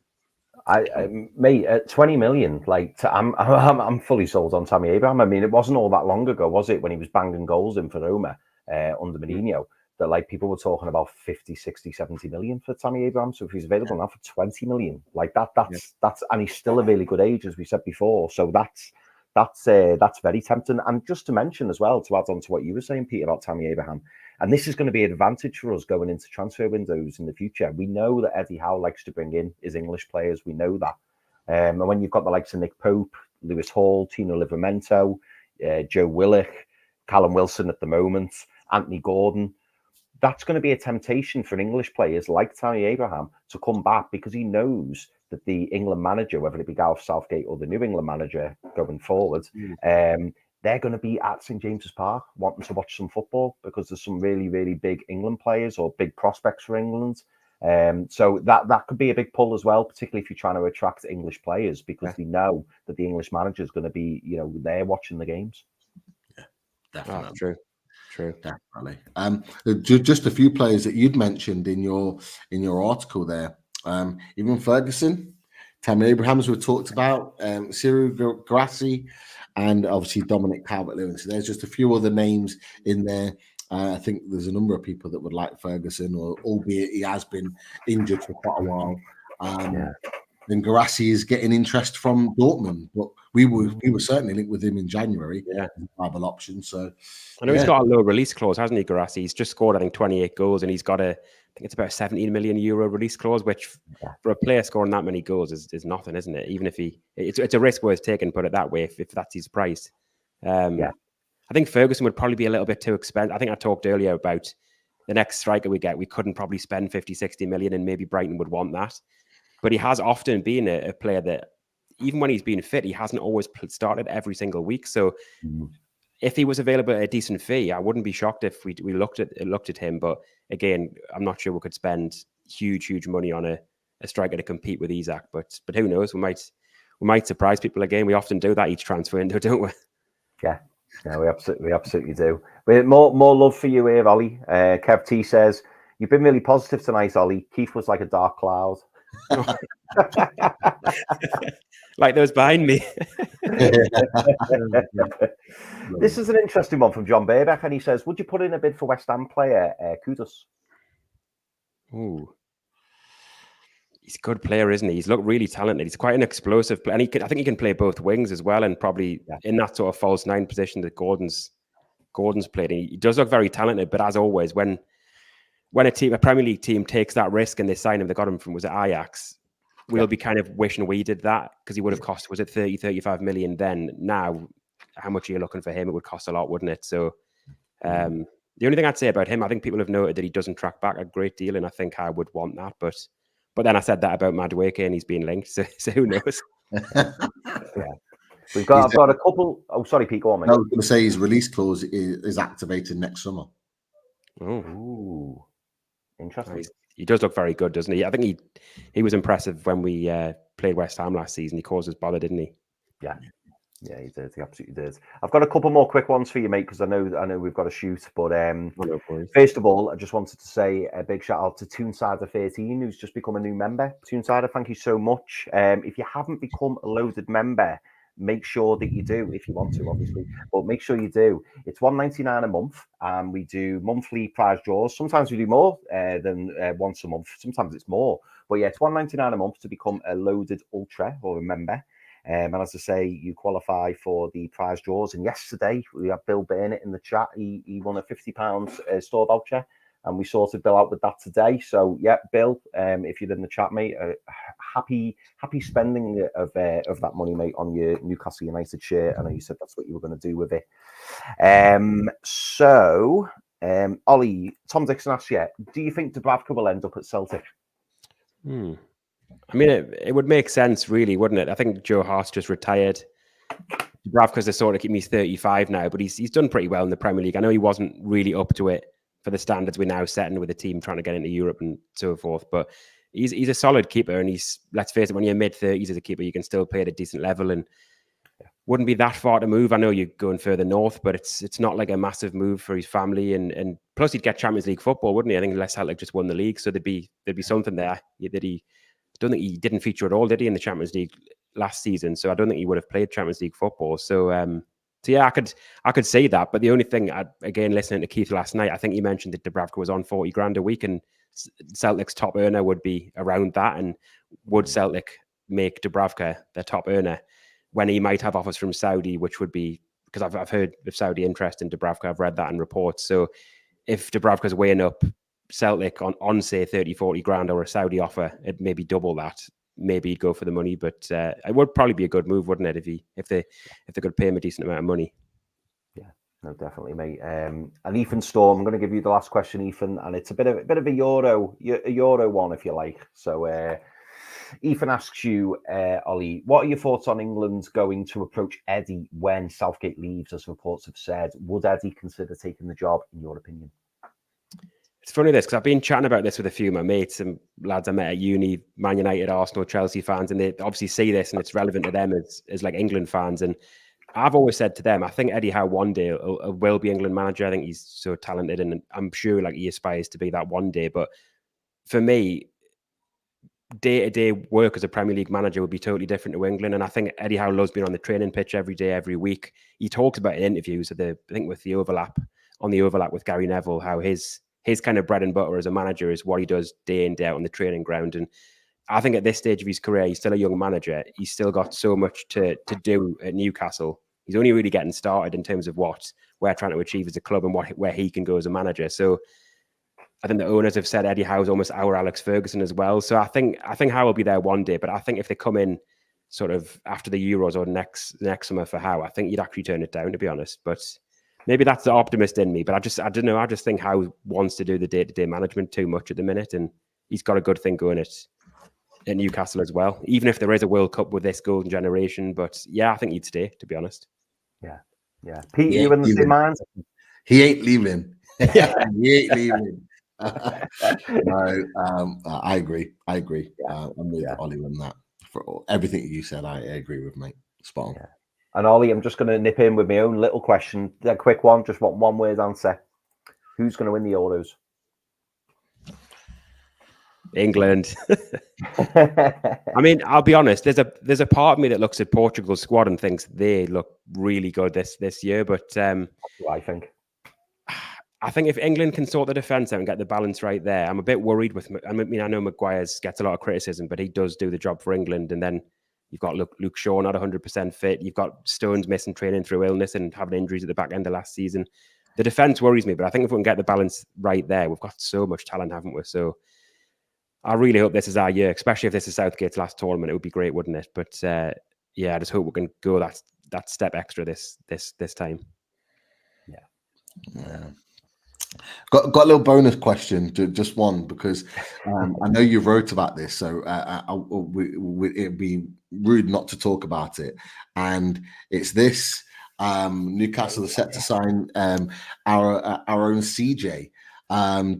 Mate, at 20 million, I'm fully sold on Tammy Abraham. I mean, it wasn't all that long ago, was it, when he was banging goals in for Roma under Mourinho, that people were talking about 50, 60, 70 million for Tammy Abraham. So if he's available now for 20 million, that's and he's still a really good age, as we said before. So that's very tempting. And just to mention as well, to add on to what you were saying, Pete, about Tammy Abraham, and this is going to be an advantage for us going into transfer windows in the future. We know that Eddie Howe likes to bring in his English players. We know that. And when you've got the likes of Nick Pope, Lewis Hall, Tino Livramento, Joe Willock, Callum Wilson at the moment, Anthony Gordon, that's going to be a temptation for English players like Tammy Abraham to come back, because he knows that the England manager, whether it be Gareth Southgate or the New England manager going forward, they're going to be at St James's Park wanting to watch some football, because there's some really, really big England players or big prospects for England. So that could be a big pull as well, particularly if you're trying to attract English players, because they know that the English manager is going to be, there watching the games. Yeah, definitely. Oh, true. Definitely. Just a few players that you'd mentioned in your article there. Even Ferguson, Tammy Abrahams we talked about, Cyril Grassi, and obviously Dominic Calvert-Lewin. So there's just a few other names in there. I think there's a number of people that would like Ferguson, albeit he has been injured for quite a while. Then Guirassy is getting interest from Dortmund, but we were certainly linked with him in January. Yeah, viable option. So I know he's got a low release clause, hasn't he, Guirassy? He's just scored, I think, 28 goals, and he's got I think it's about a 17 million euro release clause, which for a player scoring that many goals is nothing, isn't it? Even if it's a risk worth taking, put it that way, if that's his price. I think Ferguson would probably be a little bit too expensive. I think I talked earlier about the next striker we get. We couldn't probably spend 50, 60 million, and maybe Brighton would want that. But he has often been a player that, even when he's been fit, he hasn't always started every single week. So if he was available at a decent fee, I wouldn't be shocked if we looked at him. But again, I'm not sure we could spend huge money on a striker to compete with Isak. But who knows? We might surprise people again. We often do that each transfer window, don't we? Yeah. No, we absolutely do. But more love for you here, Ollie. Kev T says, you've been really positive tonight, Ollie. Keith was like a dark cloud. Like those behind me. This is an interesting one from John Burbeck, and he says, would you put in a bid for West Ham player Kudus? Ooh. He's a good player, isn't he? He's looked really talented. He's quite an explosive player. And I think he can play both wings as well, and probably in that sort of false nine position that Gordon's played. And he does look very talented, but as always, when a Premier League team takes that risk and they sign him, they got him from, was it Ajax? We'll be kind of wishing we did that, because he would have cost, was it 30, 35 million then? Now, how much are you looking for him? It would cost a lot, wouldn't it? So the only thing I'd say about him, I think people have noted that he doesn't track back a great deal, and I think I would want that. But then I said that about Madueke, and he's being linked, so who knows? I've got a couple. Oh, sorry, Pete, go on, mate. I was going to say his release clause is activated next summer. Ooh, interesting. He does look very good, doesn't he? I think he was impressive when we played West Ham last season. He caused us bother, didn't he? Yeah, he did. He absolutely did. I've got a couple more quick ones for you, mate, because I know we've got to shoot. But first of all, I just wanted to say a big shout out to Toonsider13, who's just become a new member. Toonsider, thank you so much. If you haven't become a loaded member, make sure that you do if you want to, obviously, but make sure you do. It's $1.99 a month, and we do monthly prize draws. Sometimes we do more than once a month. Sometimes it's more, but yeah, it's $1.99 a month to become a loaded ultra or a member. And as I say, you qualify for the prize draws. And yesterday we had Bill Burnett in the chat. He won a £50 store voucher, and we sorted Bill out with that today. So yeah, Bill, if you're in the chat, mate, happy spending of that money, mate, on your Newcastle United shirt. I know you said that's what you were going to do with it. Ollie, Tom Dixon asks you, do you think Dubravka will end up at Celtic? I mean, it would make sense, really, wouldn't it? I think Joe Hart's just retired. Dubravka's the sort of keep me 35 now, but he's done pretty well in the Premier League. I know he wasn't really up to it for the standards we're now setting with the team trying to get into Europe and so forth, but he's a solid keeper, and let's face it, when you're mid-30s as a keeper, you can still play at a decent level, and wouldn't be that far to move. I know you're going further north, but it's not like a massive move for his family, and plus he'd get Champions League football, wouldn't he? I think Les Celtic just won the league, so there'd be something there that he. I don't think he didn't feature at all, did he, in the Champions League last season? So I don't think he would have played Champions League football. So yeah, I could say that. But the only thing, again, listening to Keith last night, I think he mentioned that Dubravka was on 40 grand a week, and Celtic's top earner would be around that. And would Celtic make Dubravka their top earner when he might have offers from Saudi, which would be, because I've heard of Saudi interest in Dubravka. I've read that in reports. So if Dubravka's weighing up Celtic on say 30, 40 grand or a Saudi offer, it maybe double that. Maybe he'd go for the money, but it would probably be a good move, wouldn't it? If they could pay him a decent amount of money. Yeah, no, definitely, mate. And Ethan Storm, I'm going to give you the last question, Ethan, and it's a bit of a Euro one, if you like. So Ethan asks you, Ollie, what are your thoughts on England going to approach Eddie when Southgate leaves, as reports have said? Would Eddie consider taking the job, in your opinion? It's funny this, because I've been chatting about this with a few of my mates and lads I met at uni, Man United, Arsenal, Chelsea fans, and they obviously see this and it's relevant to them as like England fans. And I've always said to them, I think Eddie Howe one day will be England manager. I think he's so talented, and I'm sure like he aspires to be that one day. But for me, day-to-day work as a Premier League manager would be totally different to England. And I think Eddie Howe loves being on the training pitch every day, every week. He talks about in interviews, I think with the overlap with Gary Neville, how his kind of bread and butter as a manager is what he does day in, day out on the training ground. And I think at this stage of his career, he's still a young manager. He's still got so much to do at Newcastle. He's only really getting started in terms of what we're trying to achieve as a club and where he can go as a manager. So I think the owners have said Eddie Howe's almost our Alex Ferguson as well. So I think Howe will be there one day, but I think if they come in sort of after the Euros or next summer for Howe, I think you'd actually turn it down, to be honest. But maybe that's the optimist in me, but I don't know. I just think Howe wants to do the day-to-day management too much at the minute, and he's got a good thing going at Newcastle as well, even if there is a World Cup with this golden generation. But yeah, I think he'd stay, to be honest. Yeah. Pete, you in the same mind? He ain't leaving. He ain't leaving. No, I agree. Yeah. I'm with Ollie on that. For everything you said, I agree with, mate. Spot on. Yeah. And Ollie, I'm just going to nip in with my own little question. A quick one, just want one word answer. Who's going to win the Euros? England. I mean, I'll be honest. There's a part of me that looks at Portugal's squad and thinks they look really good this year. But that's what I think. I think if England can sort the defence out and get the balance right there, I'm a bit worried with. I mean, I know Maguire's gets a lot of criticism, but he does do the job for England. And then you've got Luke Shaw not 100% fit. You've got Stones missing training through illness and having injuries at the back end of last season. The defence worries me, but I think if we can get the balance right there, we've got so much talent, haven't we? So I really hope this is our year, especially if this is Southgate's last tournament. It would be great, wouldn't it? But yeah, I just hope we can go that step extra this time. Yeah. Got a little bonus question, just one, because I know you wrote about this, so it'd be rude not to talk about it. And it's this: Newcastle are set to sign our own CJ.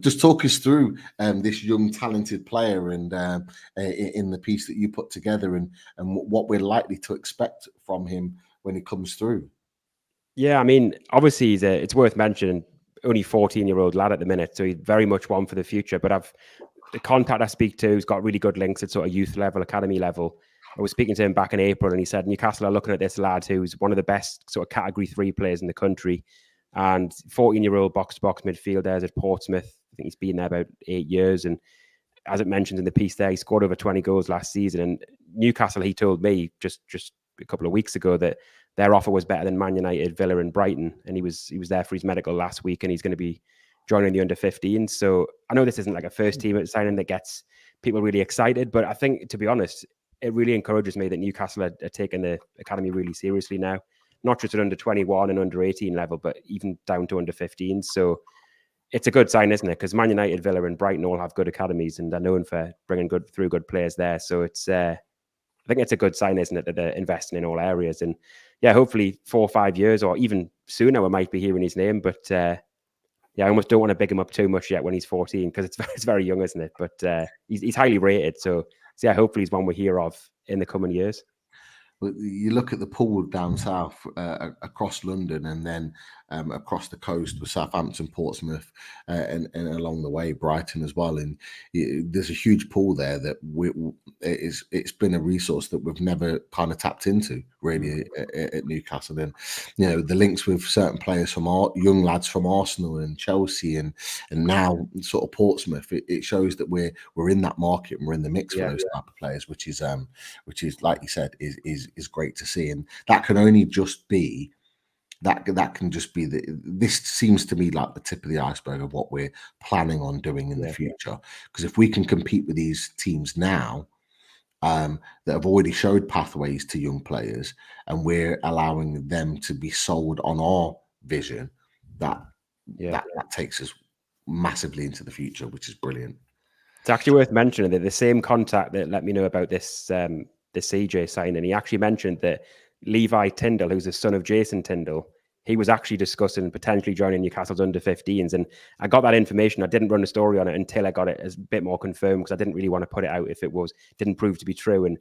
Just talk us through this young, talented player and in the piece that you put together, and what we're likely to expect from him when he comes through. Yeah, I mean, obviously it's worth mentioning. Only 14-year-old lad at the minute, so he's very much one for the future. But the contact I speak to, has got really good links at sort of youth level, academy level. I was speaking to him back in April, and he said Newcastle are looking at this lad who's one of the best sort of Category 3 players in the country, and 14-year-old box-to-box midfielder at Portsmouth. I think he's been there about 8 years, and as it mentions in the piece there, he scored over 20 goals last season. And Newcastle, he told me just a couple of weeks ago that their offer was better than Man United, Villa, and Brighton, and he was there for his medical last week, and he's going to be joining the under-15s. So I know this isn't like a first-team signing that gets people really excited, but I think, to be honest, it really encourages me that Newcastle are taking the academy really seriously now, not just at under 21 and under 18 level, but even down to under 15. So it's a good sign, isn't it? Because Man United, Villa, and Brighton all have good academies and are known for bringing good players there. So it's, I think it's a good sign, isn't it, that they're investing in all areas. And yeah, hopefully 4 or 5 years or even sooner, we might be hearing his name. But yeah, I almost don't want to big him up too much yet when he's 14, because it's very young, isn't it? But he's highly rated. So yeah, hopefully he's one we hear of in the coming years. But you look at the pool down south, across London, and then across the coast with Southampton, Portsmouth, and along the way Brighton as well. And there's a huge pool there that it's been a resource that we've never kind of tapped into really at Newcastle. And the links with certain players from young lads from Arsenal and Chelsea and now sort of Portsmouth. It shows that we're in that market and we're in the mix for those type of players, which is like you said is great to see. And that can only just be this seems to me like the tip of the iceberg of what we're planning on doing in the future. Because if we can compete with these teams now that have already showed pathways to young players, and we're allowing them to be sold on our vision, that takes us massively into the future, which is brilliant. It's actually worth mentioning that the same contact that let me know about this the CJ signing, he actually mentioned that Levi Tyndall, who's the son of Jason Tyndall, he was actually discussing potentially joining Newcastle's under-15s. And I got that information. I didn't run a story on it until I got it as a bit more confirmed, because I didn't really want to put it out if it didn't prove to be true. And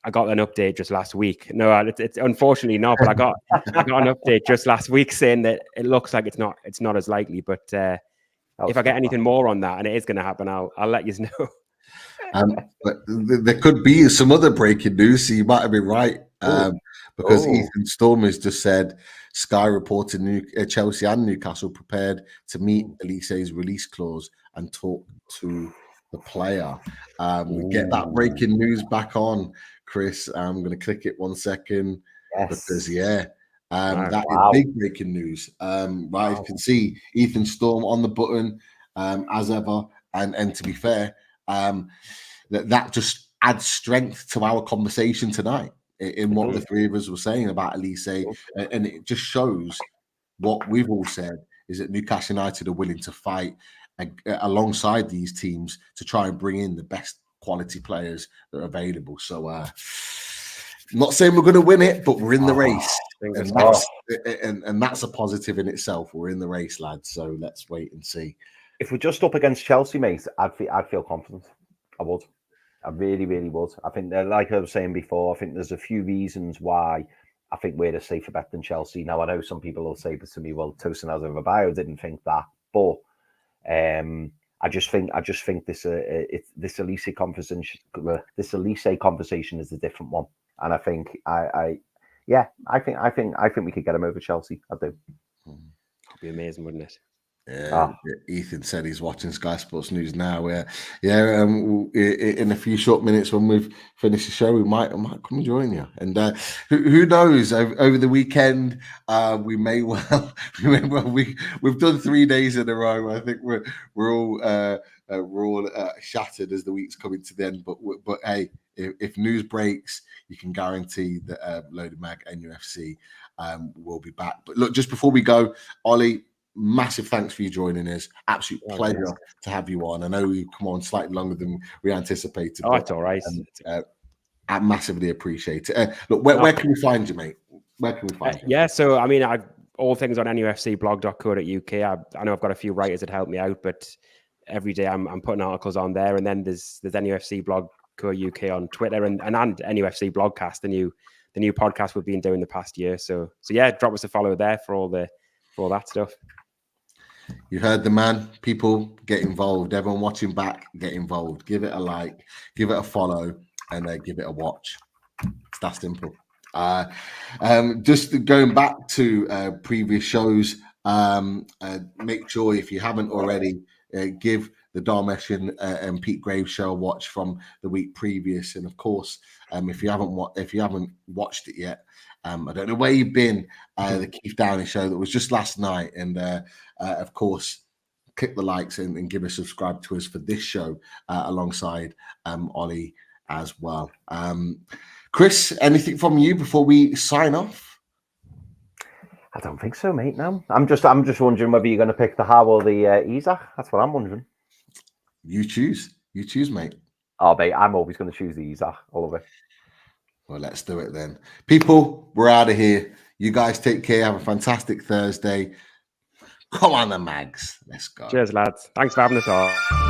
I got an update just last week. No, it's unfortunately not, but I got an update just last week saying that it looks like it's not as likely. But if I get anything more on that, and it is going to happen, I'll let you know. But there could be some other breaking news, so you might have been right. Because Ethan Storm has just said Sky reported Chelsea and Newcastle prepared to meet Olise's release clause and talk to the player. We get that breaking news back on, Chris. I'm going to click it 1 second because that is big breaking news. Right, you can see Ethan Storm on the button as ever, and to be fair, that just adds strength to our conversation tonight in what the three of us were saying about Olise, and it just shows what we've all said is that Newcastle United are willing to fight alongside these teams to try and bring in the best quality players that are available. So I'm not saying we're going to win it, but we're in the race, and that's a positive in itself. We're in the race, lads, so let's wait and see. If we're just up against Chelsea, mate, I'd feel confident. I would. I really, really would. I think, like I was saying before, I think there's a few reasons why I think we're a safer bet than Chelsea. Now, I know some people will say to me, well, Tosin Azerbaijan didn't think that, but I just think this Olise conversation is a different one, and I think I think we could get him over Chelsea. I do. Could be amazing, wouldn't it? Yeah, Ethan said he's watching Sky Sports News now. In a few short minutes when we've finished the show, we might come and join you. And who knows? Over the weekend, we may well. We've done 3 days in a row. I think we're all shattered as the week's coming to the end. But hey, if news breaks, you can guarantee that Loaded Mag and NUFC will be back. But look, just before we go, Ollie, massive thanks for you joining us. Absolute pleasure to have you on. I know we come on slightly longer than we anticipated. It's all right. I massively appreciate it. Look, where can we find you, mate? Where can we find you? Yeah, so I mean, all things on NUFCblog.co.uk. I know I've got a few writers that help me out, but every day I'm putting articles on there, and then there's NUFCblog.co.uk on Twitter and NUFC Blogcast, the new podcast we've been doing the past year. So yeah, drop us a follow there for all that stuff. You heard the man. People, get involved. Everyone watching back, get involved. Give it a like, give it a follow, and give it a watch. That's simple. Just going back to previous shows, make sure if you haven't already, give the Dharmesh and Pete Graves show a watch from the week previous. And of course, if you haven't watched it yet, I don't know where you've been. The Keith Downey show that was just last night, and of course, click the likes and give a subscribe to us for this show alongside Ollie as well. Chris, anything from you before we sign off? I don't think so, mate. No, I'm just wondering whether you're going to pick the How or the Isaac. That's what I'm wondering. You choose, mate. Oh, mate, I'm always going to choose the Isaac all of it. Well, let's do it then. People, we're out of here. You guys take care. Have a fantastic Thursday. Come on, the Mags. Let's go. Cheers, lads. Thanks for having us on.